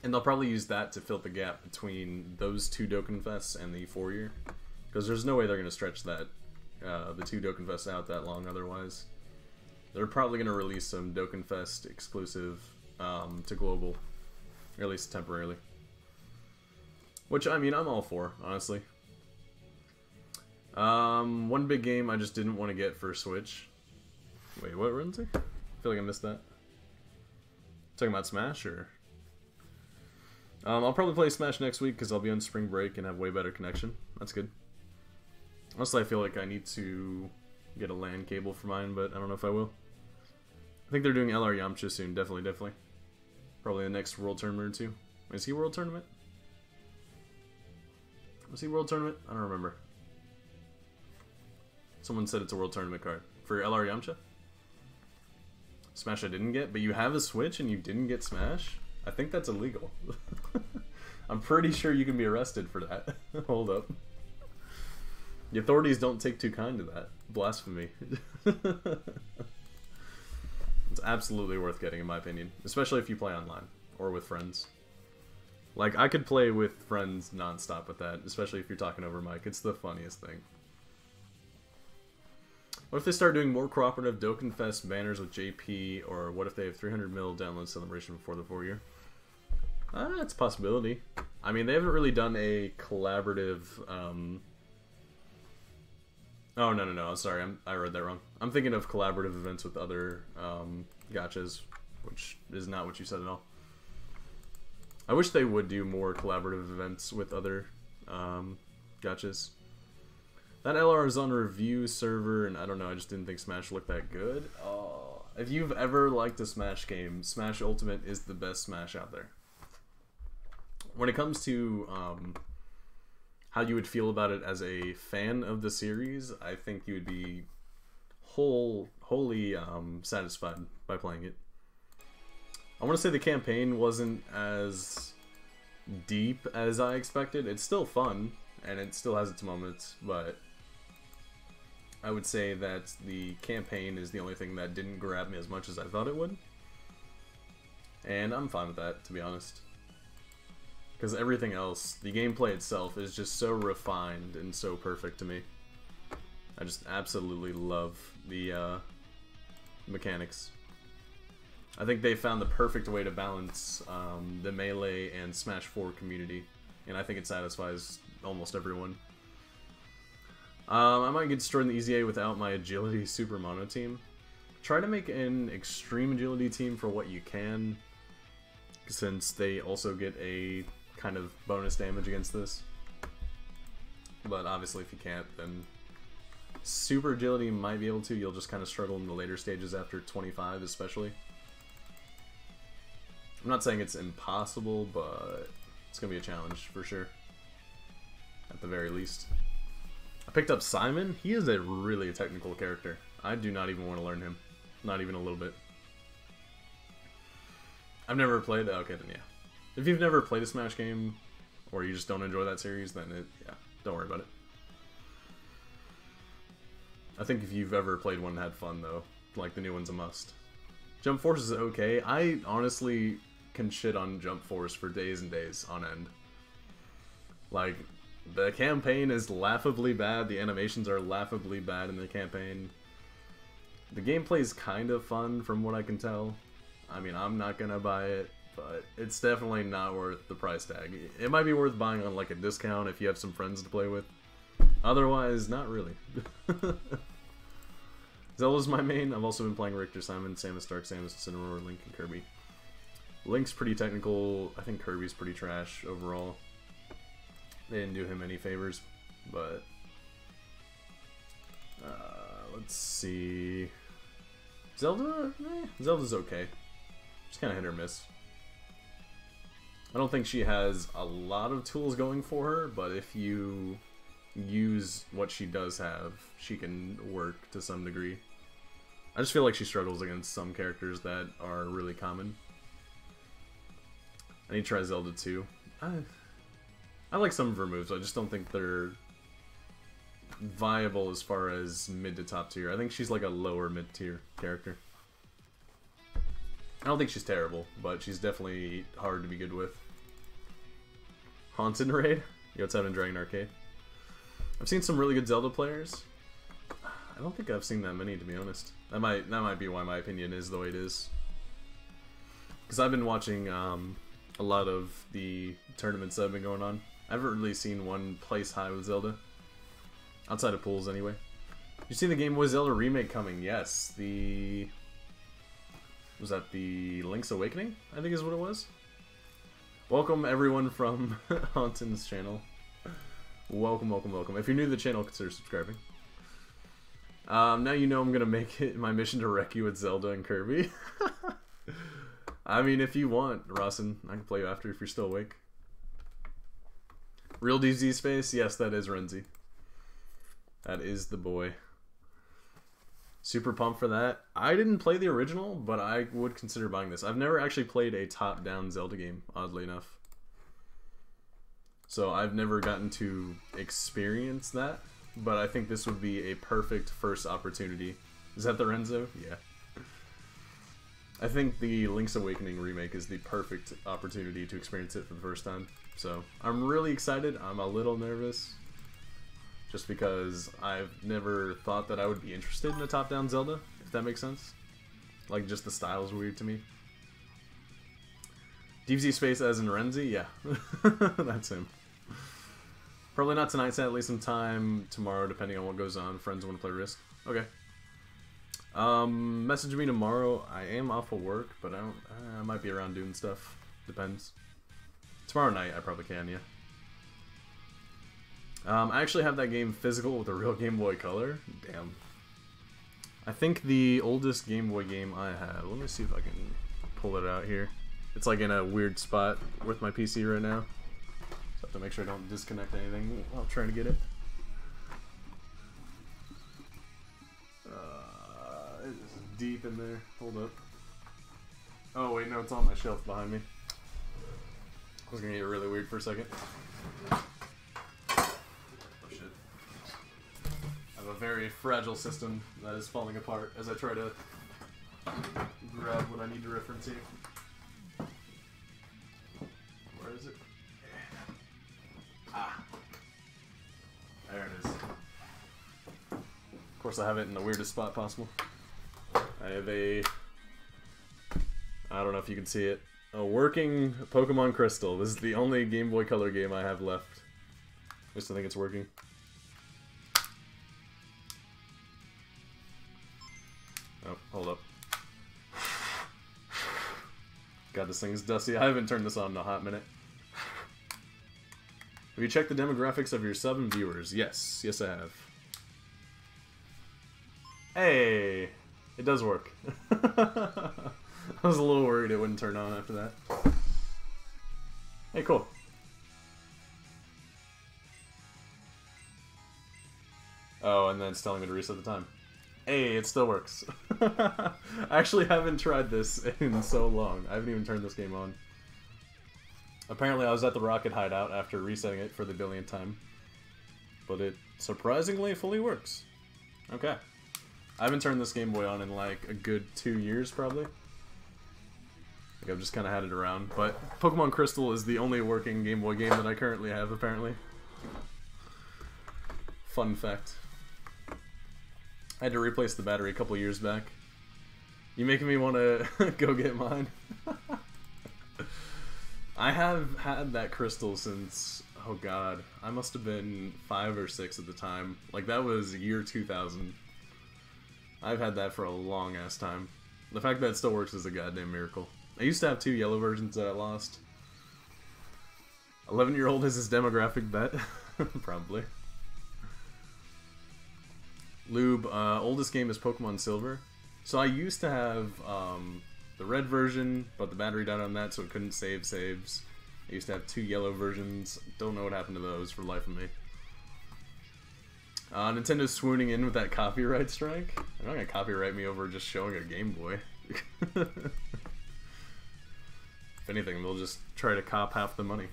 And they'll probably use that to fill the gap between those two Dokkan Fests and the 4-year. Because there's no way they're going to stretch that, the two Dokkan Fests out that long otherwise. They're probably going to release some Dokkan Fest exclusive to global, or at least temporarily. Which, I mean, I'm all for, honestly. One big game I just didn't want to get for Switch. Wait, what, Renzi? I feel like I missed that. Talking about Smash, or... I'll probably play Smash next week because I'll be on spring break and have way better connection. That's good. Honestly, I feel like I need to get a LAN cable for mine, but I don't know if I will. I think they're doing LR Yamcha soon, definitely. Probably the next World Tournament or two. Is he World Tournament? Was he World Tournament? I don't remember. Someone said it's a World Tournament card. For LR Yamcha? Smash I didn't get, but you have a Switch and you didn't get Smash? I think that's illegal. I'm pretty sure you can be arrested for that. Hold up. The authorities don't take too kind to that. Blasphemy. It's absolutely worth getting in my opinion. Especially if you play online. Or with friends. Like, I could play with friends non-stop with that. Especially if you're talking over mic. It's the funniest thing. What if they start doing more cooperative Dokkan Fest banners with JP, or what if they have 300 mil download celebration before the 4-year? It's a possibility. I mean, they haven't really done a collaborative, Oh, no, sorry, I read that wrong. I'm thinking of collaborative events with other, gachas, which is not what you said at all. I wish they would do more collaborative events with other, gachas. That LR is on review server, and I don't know, I just didn't think Smash looked that good. Oh, if you've ever liked a Smash game, Smash Ultimate is the best Smash out there. When it comes to how you would feel about it as a fan of the series, I think you would be wholly satisfied by playing it. I want to say the campaign wasn't as deep as I expected. It's still fun, and it still has its moments, but I would say that the campaign is the only thing that didn't grab me as much as I thought it would. And I'm fine with that, to be honest. Because everything else, the gameplay itself, is just so refined and so perfect to me. I just absolutely love the mechanics. I think they found the perfect way to balance the Melee and Smash 4 community. And I think it satisfies almost everyone. I might get destroyed in the EZA without my agility super mono team. Try to make an extreme agility team for what you can, since they also get a kind of bonus damage against this. But obviously if you can't, then super agility might be able to. You'll just kind of struggle in the later stages after 25 especially. I'm not saying it's impossible, but it's going to be a challenge for sure. At the very least. I picked up Simon. He is a really technical character. I do not even want to learn him. Not even a little bit. I've never played... Okay, then yeah. If you've never played a Smash game, or you just don't enjoy that series, then yeah, don't worry about it. I think if you've ever played one and had fun, though, like, the new one's a must. Jump Force is okay. I honestly can shit on Jump Force for days and days on end. Like... The campaign is laughably bad, the animations are laughably bad in the campaign. The gameplay is kind of fun from what I can tell. I mean, I'm not gonna buy it, but it's definitely not worth the price tag. It might be worth buying on like a discount if you have some friends to play with. Otherwise, not really. Zelda's my main. I've also been playing Richter, Simon, Samus, Dark Samus, Cinnamon, Link, and Kirby. Link's pretty technical. I think Kirby's pretty trash overall. They didn't do him any favors, but let's see. Zelda? Zelda's okay. Just kind of hit or miss. I don't think she has a lot of tools going for her, but if you use what she does have, she can work to some degree. I just feel like she struggles against some characters that are really common. I need to try Zelda 2. I like some of her moves, I just don't think they're viable as far as mid to top tier. I think she's like a lower mid tier character. I don't think she's terrible, but she's definitely hard to be good with. Haunted Raid? Yo, what's happening, Dragon Arcade? I've seen some really good Zelda players. I don't think I've seen that many, to be honest. That might be why my opinion is the way it is. Because I've been watching a lot of the tournaments that have been going on. I haven't really seen one place high with Zelda. Outside of pools, anyway. You see the Game Boy Zelda remake coming? Yes. Was that the Link's Awakening? I think is what it was. Welcome everyone from Haunton's channel. Welcome, welcome, welcome. If you're new to the channel, consider subscribing. Now you know I'm gonna make it my mission to wreck you with Zelda and Kirby. I mean, if you want, Rawson, I can play you after if you're still awake. Real DZ Space? Yes, that is Renzi. That is the boy. Super pumped for that. I didn't play the original, but I would consider buying this. I've never actually played a top-down Zelda game, oddly enough. So I've never gotten to experience that, but I think this would be a perfect first opportunity. Is that the Renzo? Yeah. I think the Link's Awakening remake is the perfect opportunity to experience it for the first time. So I'm really excited. I'm a little nervous. Just because I've never thought that I would be interested in a top-down Zelda, if that makes sense. Like, just the style is weird to me. DBZ Space as in Renzi? Yeah. That's him. Probably not tonight, sadly. Sometime tomorrow, depending on what goes on. Friends want to play Risk. Okay. Message me tomorrow. I am off of work, but I might be around doing stuff. Depends. Tomorrow night, I probably can, yeah. I actually have that game physical with a real Game Boy Color. Damn. I think the oldest Game Boy game I have. Let me see if I can pull it out here. It's like in a weird spot with my PC right now. So I have to make sure I don't disconnect anything while trying to get it. It's deep in there. Hold up. Oh wait, no, it's on my shelf behind me. I was gonna get really weird for a second. A very fragile system that is falling apart as I try to grab what I need to reference here. Where is it? Ah. There it is. Of course I have it in the weirdest spot possible. I have a... I don't know if you can see it. A working Pokemon Crystal. This is the only Game Boy Color game I have left. I still think it's working. Oh, hold up. God, this thing is dusty. I haven't turned this on in a hot minute. Have you checked the demographics of your sub and viewers? Yes. Yes, I have. Hey! It does work. I was a little worried it wouldn't turn on after that. Hey, cool. Oh, and then it's telling me to reset the time. Hey, it still works. I actually haven't tried this in so long. I haven't even turned this game on. Apparently I was at the Rocket Hideout after resetting it for the billionth time. But it surprisingly fully works. Okay. I haven't turned this Game Boy on in like a good 2 years probably. Like I've just kind of had it around. But Pokemon Crystal is the only working Game Boy game that I currently have apparently. Fun fact. I had to replace the battery a couple years back. You making me want to go get mine? I have had that crystal since, oh god, I must have been 5 or 6 at the time. Like, that was year 2000. I've had that for a long ass time. The fact that it still works is a goddamn miracle. I used to have 2 yellow versions that I lost. 11-year-old is his demographic bet. Probably. Lube, oldest game is Pokemon Silver. So I used to have the red version, but the battery died on that, so it couldn't save saves. I used to have 2 yellow versions. Don't know what happened to those for the life of me. Nintendo's swooning in with that copyright strike. They're not gonna copyright me over just showing a Game Boy. If anything, they'll just try to cop half the money.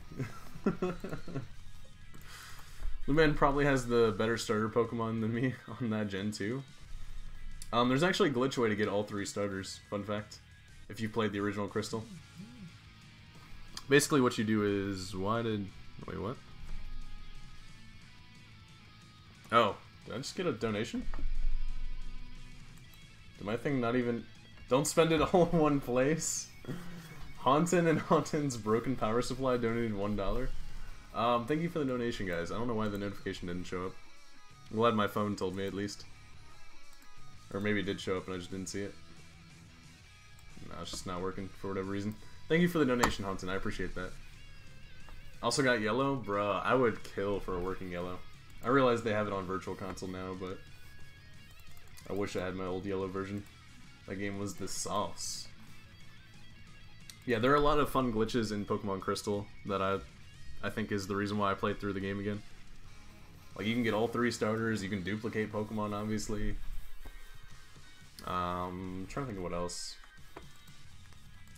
Luman probably has the better starter Pokemon than me on that gen too. There's actually a glitch way to get all 3 starters, fun fact, if you played the original Crystal. Basically what you do is, wait, what? Oh, did I just get a donation? Did my thing not even... Don't spend it all in one place? Hauntin and Hauntin's broken power supply donated $1. Thank you for the donation, guys. I don't know why the notification didn't show up. I'm glad my phone told me, at least. Or maybe it did show up and I just didn't see it. No, it's just not working for whatever reason. Thank you for the donation, Hauntin. I appreciate that. Also got yellow? Bruh, I would kill for a working yellow. I realize they have it on Virtual Console now, but I wish I had my old yellow version. That game was the sauce. Yeah, there are a lot of fun glitches in Pokemon Crystal that I think is the reason why I played through the game again. Like, you can get all 3 starters, you can duplicate Pokemon, obviously. I'm trying to think of what else.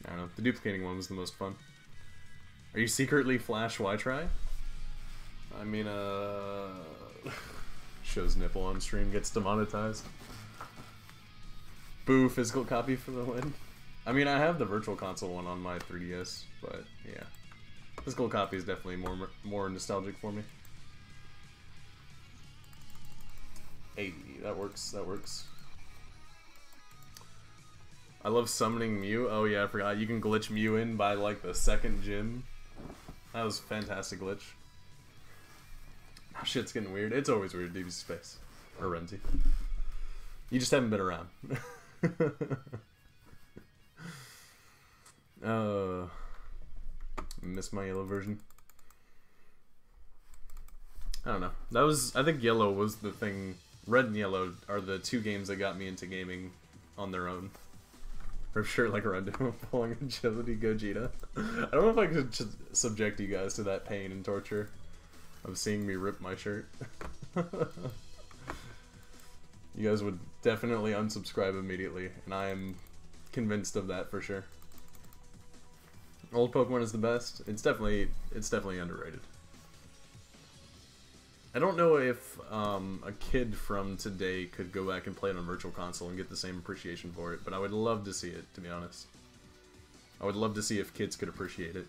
I don't know, the duplicating one was the most fun. Are you secretly Flash YTRI? I mean, shows nipple on stream, gets demonetized. Boo, physical copy for the win. I mean, I have the Virtual Console one on my 3DS, but yeah. Physical copy is definitely more nostalgic for me. Hey, that works, that works. I love summoning Mew. Oh yeah, I forgot. You can glitch Mew in by like the 2nd gym. That was a fantastic glitch. Oh, shit's getting weird. It's always weird, DBZ Space. Or Renty. You just haven't been around. Miss my yellow version. I don't know. That was, I think yellow was the thing. Red and yellow are the 2 games that got me into gaming on their own. For sure, like Red pulling agility Gogeta. I don't know if I could subject you guys to that pain and torture of seeing me rip my shirt. You guys would definitely unsubscribe immediately, and I am convinced of that for sure. Old Pokemon is the best. It's definitely underrated. I don't know if a kid from today could go back and play it on Virtual Console and get the same appreciation for it, but I would love to see it, to be honest. I would love to see if kids could appreciate it.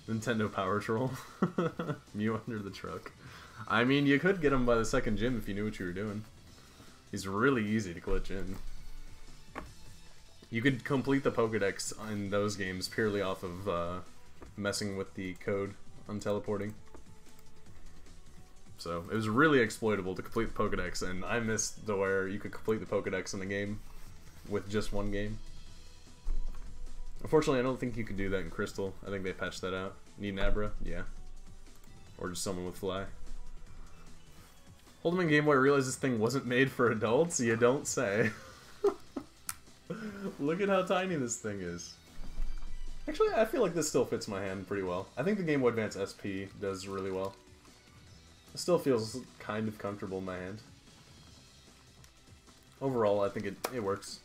Nintendo Power Troll. Mew under the truck. I mean, you could get him by the 2nd gym if you knew what you were doing. He's really easy to glitch in. You could complete the Pokedex in those games purely off of messing with the code on teleporting. So it was really exploitable to complete the Pokedex, and I missed the where you could complete the Pokedex in the game with just 1 game. Unfortunately, I don't think you could do that in Crystal. I think they patched that out. Need an Abra? Yeah. Or just someone with Fly. Hold them in Game Boy, I realized this thing wasn't made for adults? You don't say. Look at how tiny this thing is. Actually, I feel like this still fits my hand pretty well. I think the Game Boy Advance SP does really well. It still feels kind of comfortable in my hand. Overall, I think it works.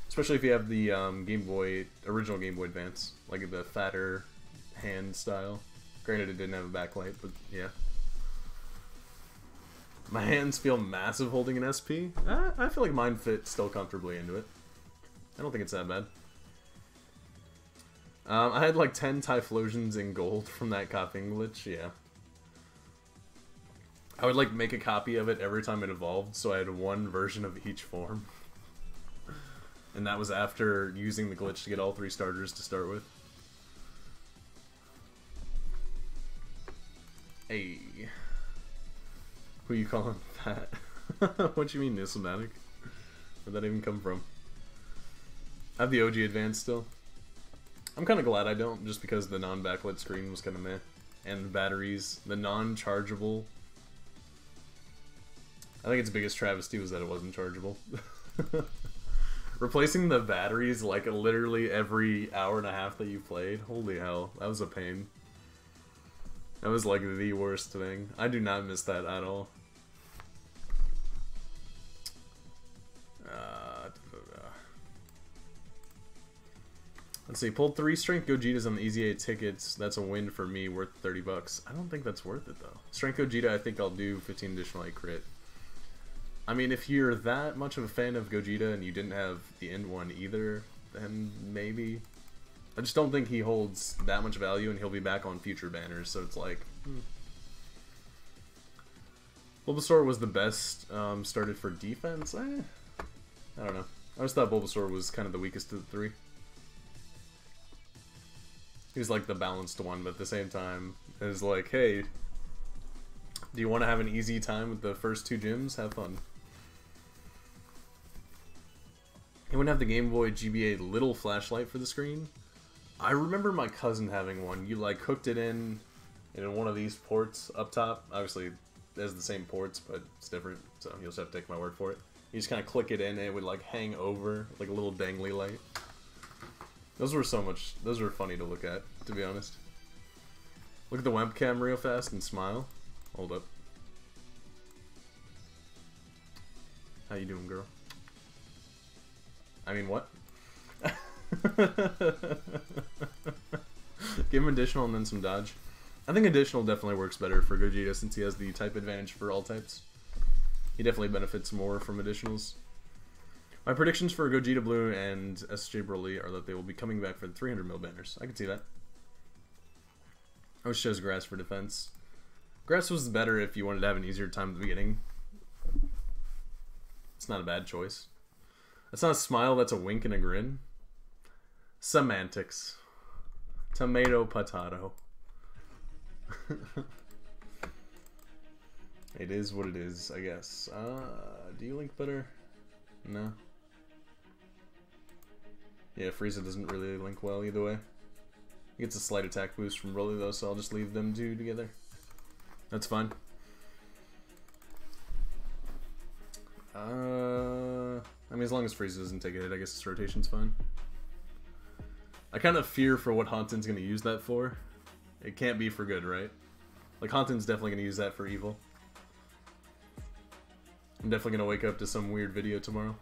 Especially if you have the original Game Boy Advance, like the fatter hand style. Granted, it didn't have a backlight, but yeah. My hands feel massive holding an SP. I feel like mine fit still comfortably into it. I don't think it's that bad. I had like 10 Typhlosions in gold from that copying glitch, yeah. I would like make a copy of it every time it evolved, so I had one version of each form. And that was after using the glitch to get all 3 starters to start with. Hey. Who you calling fat? What you mean, Nisomatic? Where'd that even come from? I have the OG Advance still. I'm kind of glad I don't, just because the non-backlit screen was kind of meh. And the batteries, the non-chargeable. I think its biggest travesty was that it wasn't chargeable. Replacing the batteries like literally every hour and a half that you played. Holy hell, that was a pain. That was like the worst thing. I do not miss that at all. Let's see, pulled 3 Strength Gogetas on the Easy 8 tickets. That's a win for me, worth 30 bucks. I don't think that's worth it though. Strength Gogeta, I think I'll do 15 additional 8 crit. I mean, if you're that much of a fan of Gogeta and you didn't have the end one either, then maybe. I just don't think he holds that much value, and he'll be back on future banners, so it's like... Bulbasaur was the best started for defense? I don't know. I always thought Bulbasaur was kind of the weakest of the 3. He was like the balanced one, but at the same time, it was like, hey, do you want to have an easy time with the first 2 gyms? Have fun. You wouldn't have the Game Boy GBA little flashlight for the screen? I remember my cousin having one. You like hooked it in one of these ports up top. Obviously, it has the same ports, but it's different, so you'll just have to take my word for it. You just kind of click it in, and it would like hang over like a little dangly light. Those were funny to look at, to be honest. Look at the webcam real fast and smile. Hold up. How you doing, girl? I mean, what? Give him additional and then some dodge. I think additional definitely works better for Gogeta since he has the type advantage for all types. He definitely benefits more from additionals. My predictions for Gogeta Blue and SJ Broly are that they will be coming back for the 300 mil banners. I can see that. I always chose Grass for defense. Grass was better if you wanted to have an easier time at the beginning. It's not a bad choice. That's not a smile, that's a wink and a grin. Semantics. Tomato, potato. It is what it is, I guess. Do you link better? No. Yeah, Frieza doesn't really link well either way. He gets a slight attack boost from Broly though, so I'll just leave them 2 together. That's fine. I mean, as long as Frieza doesn't take a hit, I guess this rotation's fine. I kind of fear for what Haunton's going to use that for. It can't be for good, right? Like, Haunton's definitely going to use that for evil. I'm definitely going to wake up to some weird video tomorrow.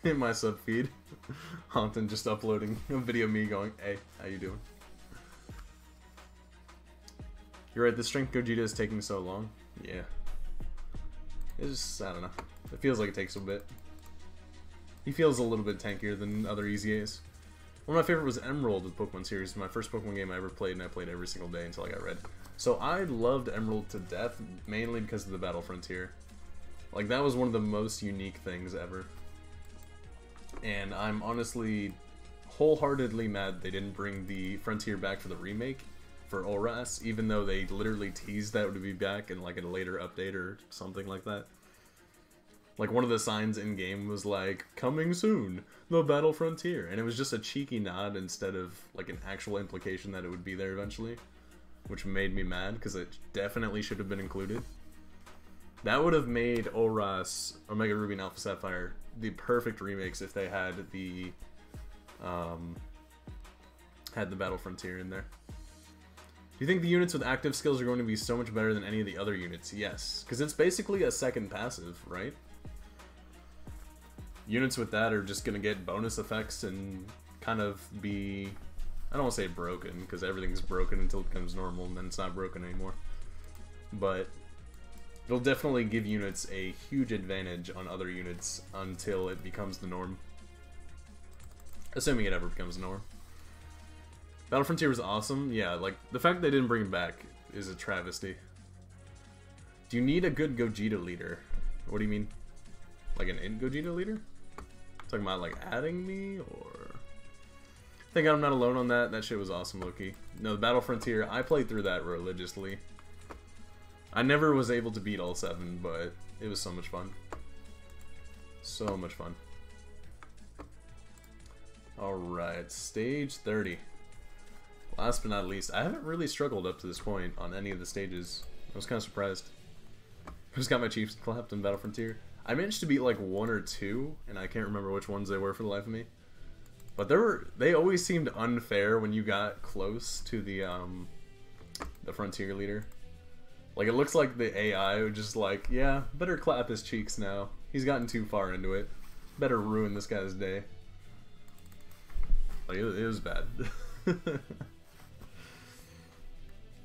In my sub feed. Haunton just uploading a video of me going, hey, how you doing? You're right, the Strength Gogeta is taking so long. Yeah. It's just, I don't know. It feels like it takes a bit. He feels a little bit tankier than other Easy A's. One of my favorite was Emerald with Pokemon series. My first Pokemon game I ever played, and I played every single day until I got Red. So I loved Emerald to death, mainly because of the Battle Frontier. Like, that was one of the most unique things ever. And I'm honestly wholeheartedly mad they didn't bring the Frontier back for the remake for Oras, even though they literally teased that would be back in like a later update or something like that. Like, one of the signs in-game was like, coming soon, the Battle Frontier. And it was just a cheeky nod instead of like an actual implication that it would be there eventually. Which made me mad, because it definitely should have been included. That would have made Oras, Omega Ruby and Alpha Sapphire the perfect remakes if they had the Battle Frontier in there. Do you think the units with active skills are going to be so much better than any of the other units? Yes, because it's basically a second passive, right? Units with that are just going to get bonus effects and kind of be, I don't want to say broken, because everything's broken until it becomes normal, and then it's not broken anymore. But it'll definitely give units a huge advantage on other units until it becomes the norm. Assuming it ever becomes the norm. Battle Frontier was awesome. Yeah, like, the fact that they didn't bring it back is a travesty. Do you need a good Gogeta leader? What do you mean? Like an int Gogeta leader? Talking about like adding me, or... I think I'm not alone on that. That shit was awesome, Loki. No, the Battle Frontier, I played through that religiously. I never was able to beat all 7, but it was so much fun. So much fun. Alright, stage 30. Last but not least, I haven't really struggled up to this point on any of the stages. I was kind of surprised. I just got my Chiefs clapped in Battle Frontier. I managed to beat like 1 or 2, and I can't remember which ones they were for the life of me. But they always seemed unfair when you got close to the Frontier leader. Like, it looks like the AI was just like, yeah, better clap his cheeks now. He's gotten too far into it. Better ruin this guy's day. Like, it was bad.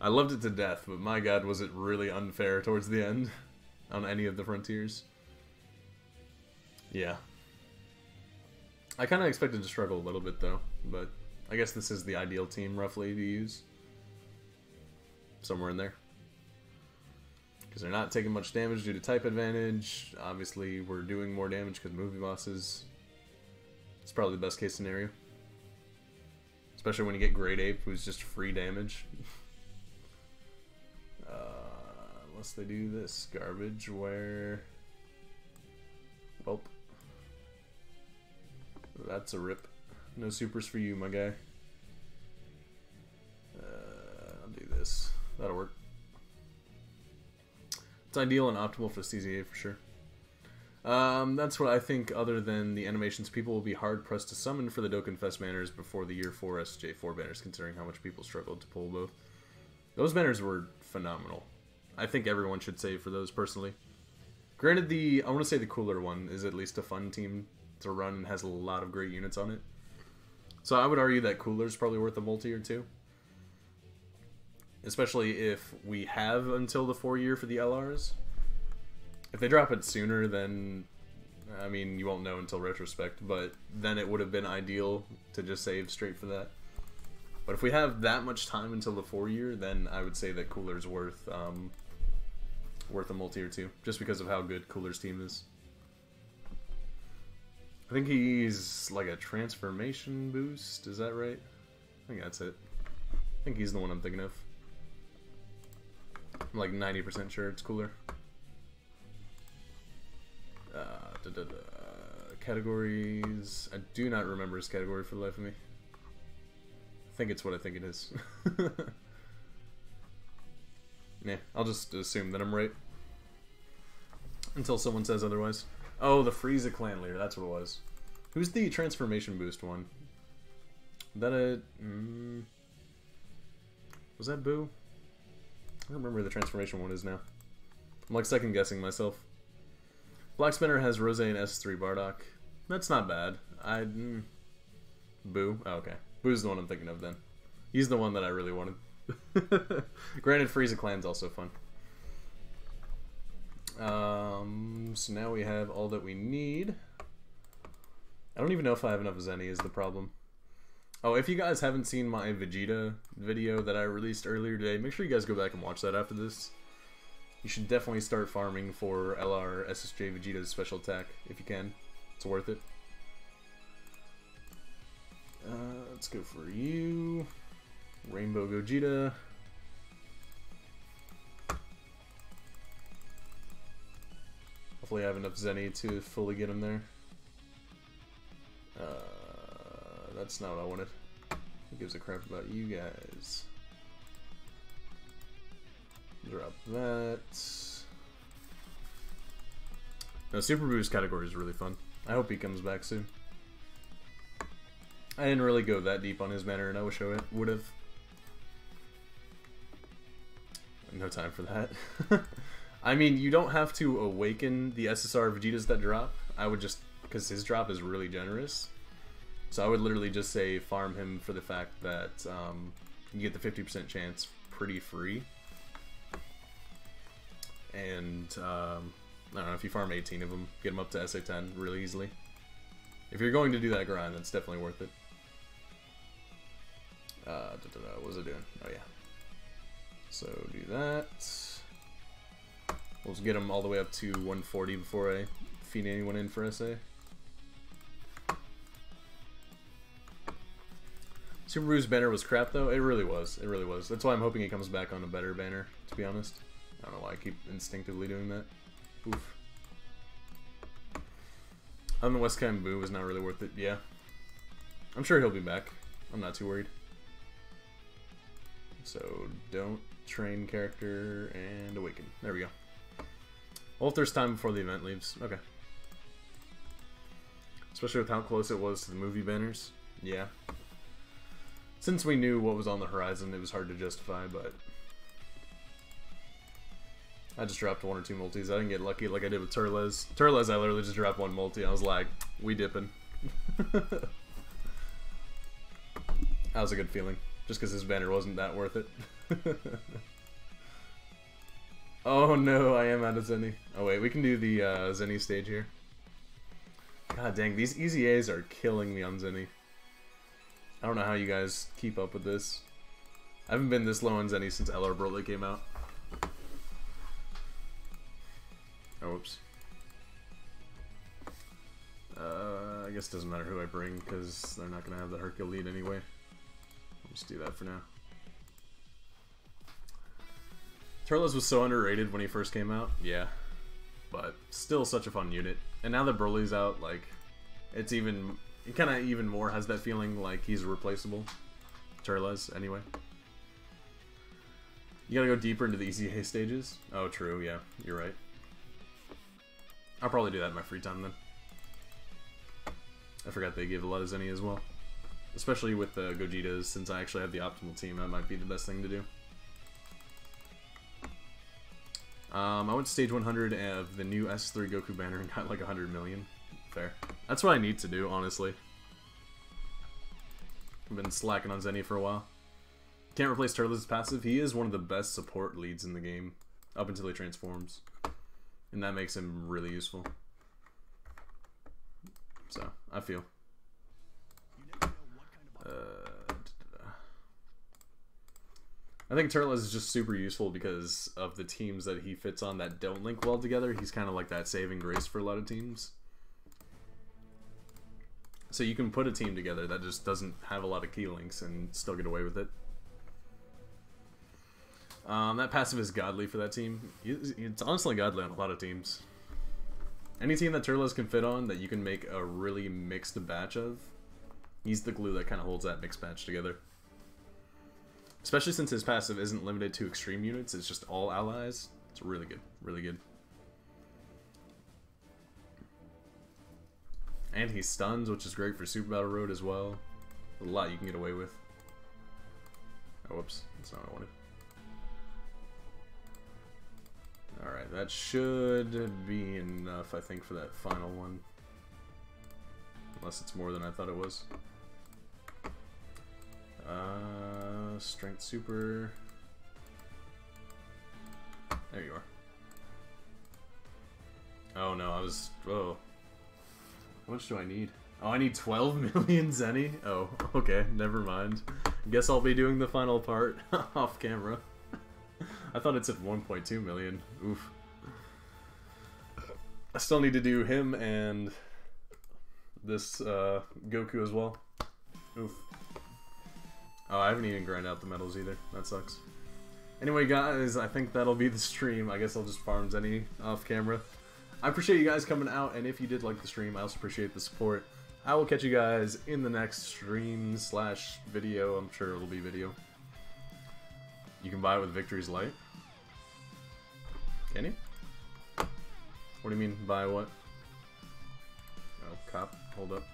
I loved it to death, but my god, was it really unfair towards the end on any of the Frontiers. Yeah. I kind of expected to struggle a little bit, though, but I guess this is the ideal team, roughly, to use. Somewhere in there. Because they're not taking much damage due to type advantage. Obviously, we're doing more damage because movie bosses. It's probably the best case scenario. Especially when you get Great Ape, who's just free damage. Unless they do this garbage where... Welp. That's a rip. No supers for you, my guy. I'll do this. That'll work. It's ideal and optimal for CZA for sure. That's what I think. Other than the animations, people will be hard-pressed to summon for the Dokkan Fest banners before the Year 4 SJ4 banners, considering how much people struggled to pull both. Those banners were phenomenal. I think everyone should save for those, personally. Granted, I want to say the cooler one is at least a fun team to run and has a lot of great units on it. So I would argue that cooler's probably worth a multi or two. Especially if we have until the 4-year for the LRs. If they drop it sooner, then, I mean, you won't know until retrospect, but then it would have been ideal to just save straight for that. But if we have that much time until the 4-year, then I would say that Cooler's worth a multi or two, just because of how good Cooler's team is. I think he's like a transformation boost, is that right? I think that's it. I think he's the one I'm thinking of. I'm like 90% sure it's Cooler. Categories. I do not remember his category for the life of me. I think it's what I think it is. Nah, I'll just assume that I'm right. Until someone says otherwise. Oh, the Frieza clan leader, that's what it was. Who's the transformation boost one? Was that a... was that Boo? I don't remember who the transformation one is now. I'm like second guessing myself. Black Spinner has Rose and S3 Bardock. That's not bad. Boo? Oh, okay. Boo's the one I'm thinking of then. He's the one that I really wanted. Granted, Frieza Clan's also fun. So now we have all that we need. I don't even know if I have enough Zenny is the problem. Oh, if you guys haven't seen my Vegeta video that I released earlier today, make sure you guys go back and watch that after this. You should definitely start farming for LR SSJ Vegeta's special attack if you can. It's worth it. Let's go for you. Rainbow Gogeta. Hopefully I have enough Zenny to fully get him there. That's not what I wanted. Who gives a crap about you guys? Drop that. No, Super Boost category is really fun. I hope he comes back soon. I didn't really go that deep on his banner, and I wish I would have. No time for that. I mean, you don't have to awaken the SSR Vegetas that drop. I would just, because his drop is really generous. So I would literally just say farm him for the fact that you get the 50% chance pretty free. And I don't know, if you farm 18 of them, get them up to SA10 really easily. If you're going to do that grind, that's definitely worth it. What was I doing? Oh yeah. So do that. Let's get him all the way up to 140 before I feed anyone in for SA. Subaru's banner was crap though. It really was. It really was. That's why I'm hoping he comes back on a better banner, to be honest. I don't know why I keep instinctively doing that. Oof. On the West Cam Boo was not really worth it. Yeah. I'm sure he'll be back. I'm not too worried. So, don't train character and awaken. There we go. Well, if there's time before the event leaves. Okay. Especially with how close it was to the movie banners. Yeah. Since we knew what was on the horizon, it was hard to justify, but I just dropped 1 or 2 multis. I didn't get lucky like I did with Turles. Turles, I literally just dropped 1 multi. I was like, we dipping. That was a good feeling. Just because his banner wasn't that worth it. Oh no, I am out of Zenny. Oh wait, we can do the Zenny stage here. God dang, these easy A's are killing me on Zenny. I don't know how you guys keep up with this. I haven't been this low on Zenny since LR Broly came out. Oh, whoops. I guess it doesn't matter who I bring because they're not going to have the Hercule lead anyway. I'll just do that for now. Turles was so underrated when he first came out, yeah. But still such a fun unit. And now that Broly's out, like, it's even... It kind of even more has that feeling like he's replaceable. Turles, anyway. You gotta go deeper into the ECA stages. Oh, true, yeah, you're right. I'll probably do that in my free time then. I forgot they give a lot of Zenny as well. Especially with the Gogetas, since I actually have the optimal team, that might be the best thing to do. I went to stage 100 of the new S3 Goku banner and got like 100 million. Fair. That's what I need to do, honestly. I've been slacking on Zenny for a while. Can't replace Turles' passive. He is one of the best support leads in the game, up until he transforms. And that makes him really useful. So, I feel. I think Turles is just super useful because of the teams that he fits on that don't link well together. He's kind of like that saving grace for a lot of teams. So you can put a team together that just doesn't have a lot of key links and still get away with it. That passive is godly for that team. It's honestly godly on a lot of teams. Any team that Turles can fit on that you can make a really mixed batch of, he's the glue that kind of holds that mixed batch together. Especially since his passive isn't limited to extreme units, it's just all allies. It's really good, really good. And he stuns, which is great for Super Battle Road as well. A lot you can get away with. Oh, whoops, that's not what I wanted. Alright, that should be enough, I think, for that final one. Unless it's more than I thought it was. Strength Super. There you are. Oh no, I was... Oh. How much do I need? Oh, I need 12 million Zenny? Oh, okay, never mind. Guess I'll be doing the final part off camera. I thought it said 1.2 million. Oof. I still need to do him and this Goku as well. Oof. Oh, I haven't even grinded out the medals either. That sucks. Anyway, guys, I think that'll be the stream. I guess I'll just farm Zenny off camera. I appreciate you guys coming out, and if you did like the stream, I also appreciate the support. I will catch you guys in the next stream / video. I'm sure it'll be video. You can buy it with Victory's Light. Can you? What do you mean, buy what? Oh, cop. Hold up.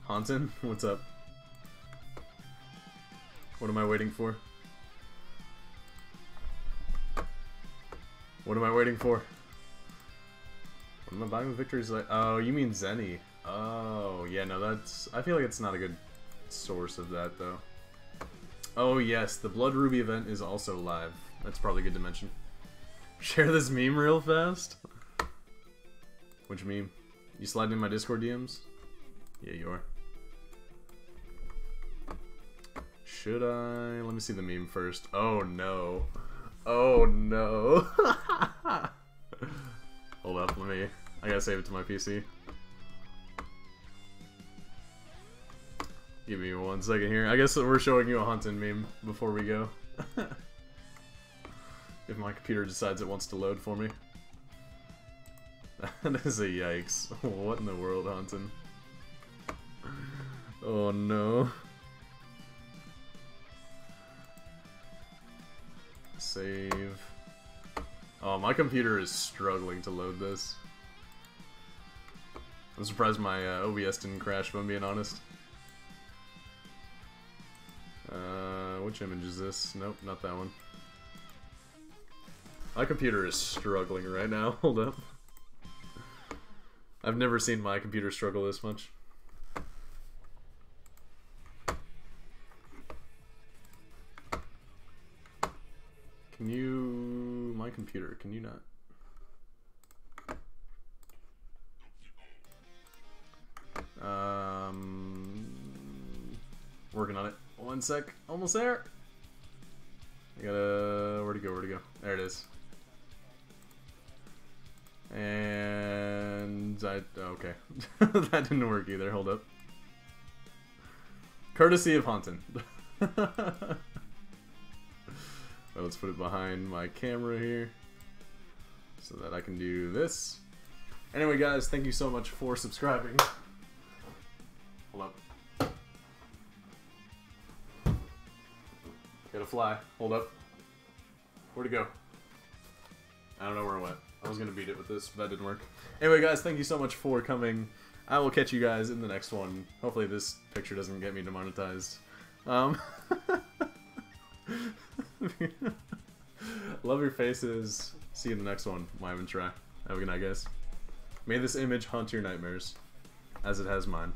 Haunton, what's up? What am I waiting for? What am I waiting for? What am I buying with Victory's Light? Oh, you mean Zenny. Oh, yeah, no, that's... I feel like it's not a good source of that, though. Oh, yes, the Blood Ruby event is also live. That's probably good to mention. Share this meme real fast? Which meme? You slide in my Discord DMs? Yeah, you are. Should I? Let me see the meme first. Oh, no. Oh, no. Hold up, I gotta save it to my PC. Give me 1 second here. I guess we're showing you a hunting meme before we go. If my computer decides it wants to load for me. That is a yikes. What in the world, hunting? Oh no. Save. Oh, my computer is struggling to load this. I'm surprised my OBS didn't crash, if I'm being honest. Which image is this? Nope, not that one. My computer is struggling right now. Hold up. I've never seen my computer struggle this much. Can you... My computer, can you not? Working on it. 1 sec. Almost there. I gotta... Where'd it go? Where'd it go? There it is. And... Okay. That didn't work either. Hold up. Courtesy of Hauntin. Well, let's put it behind my camera here so that I can do this. Anyway, guys, thank you so much for subscribing. Hold up. Gotta fly. Hold up. Where'd it go? I don't know where it went. I was gonna beat it with this, but that didn't work. Anyway, guys, thank you so much for coming. I will catch you guys in the next one. Hopefully this picture doesn't get me demonetized. Love your faces. See you in the next one. YTRI. Have a good night, guys. May this image haunt your nightmares, as it has mine.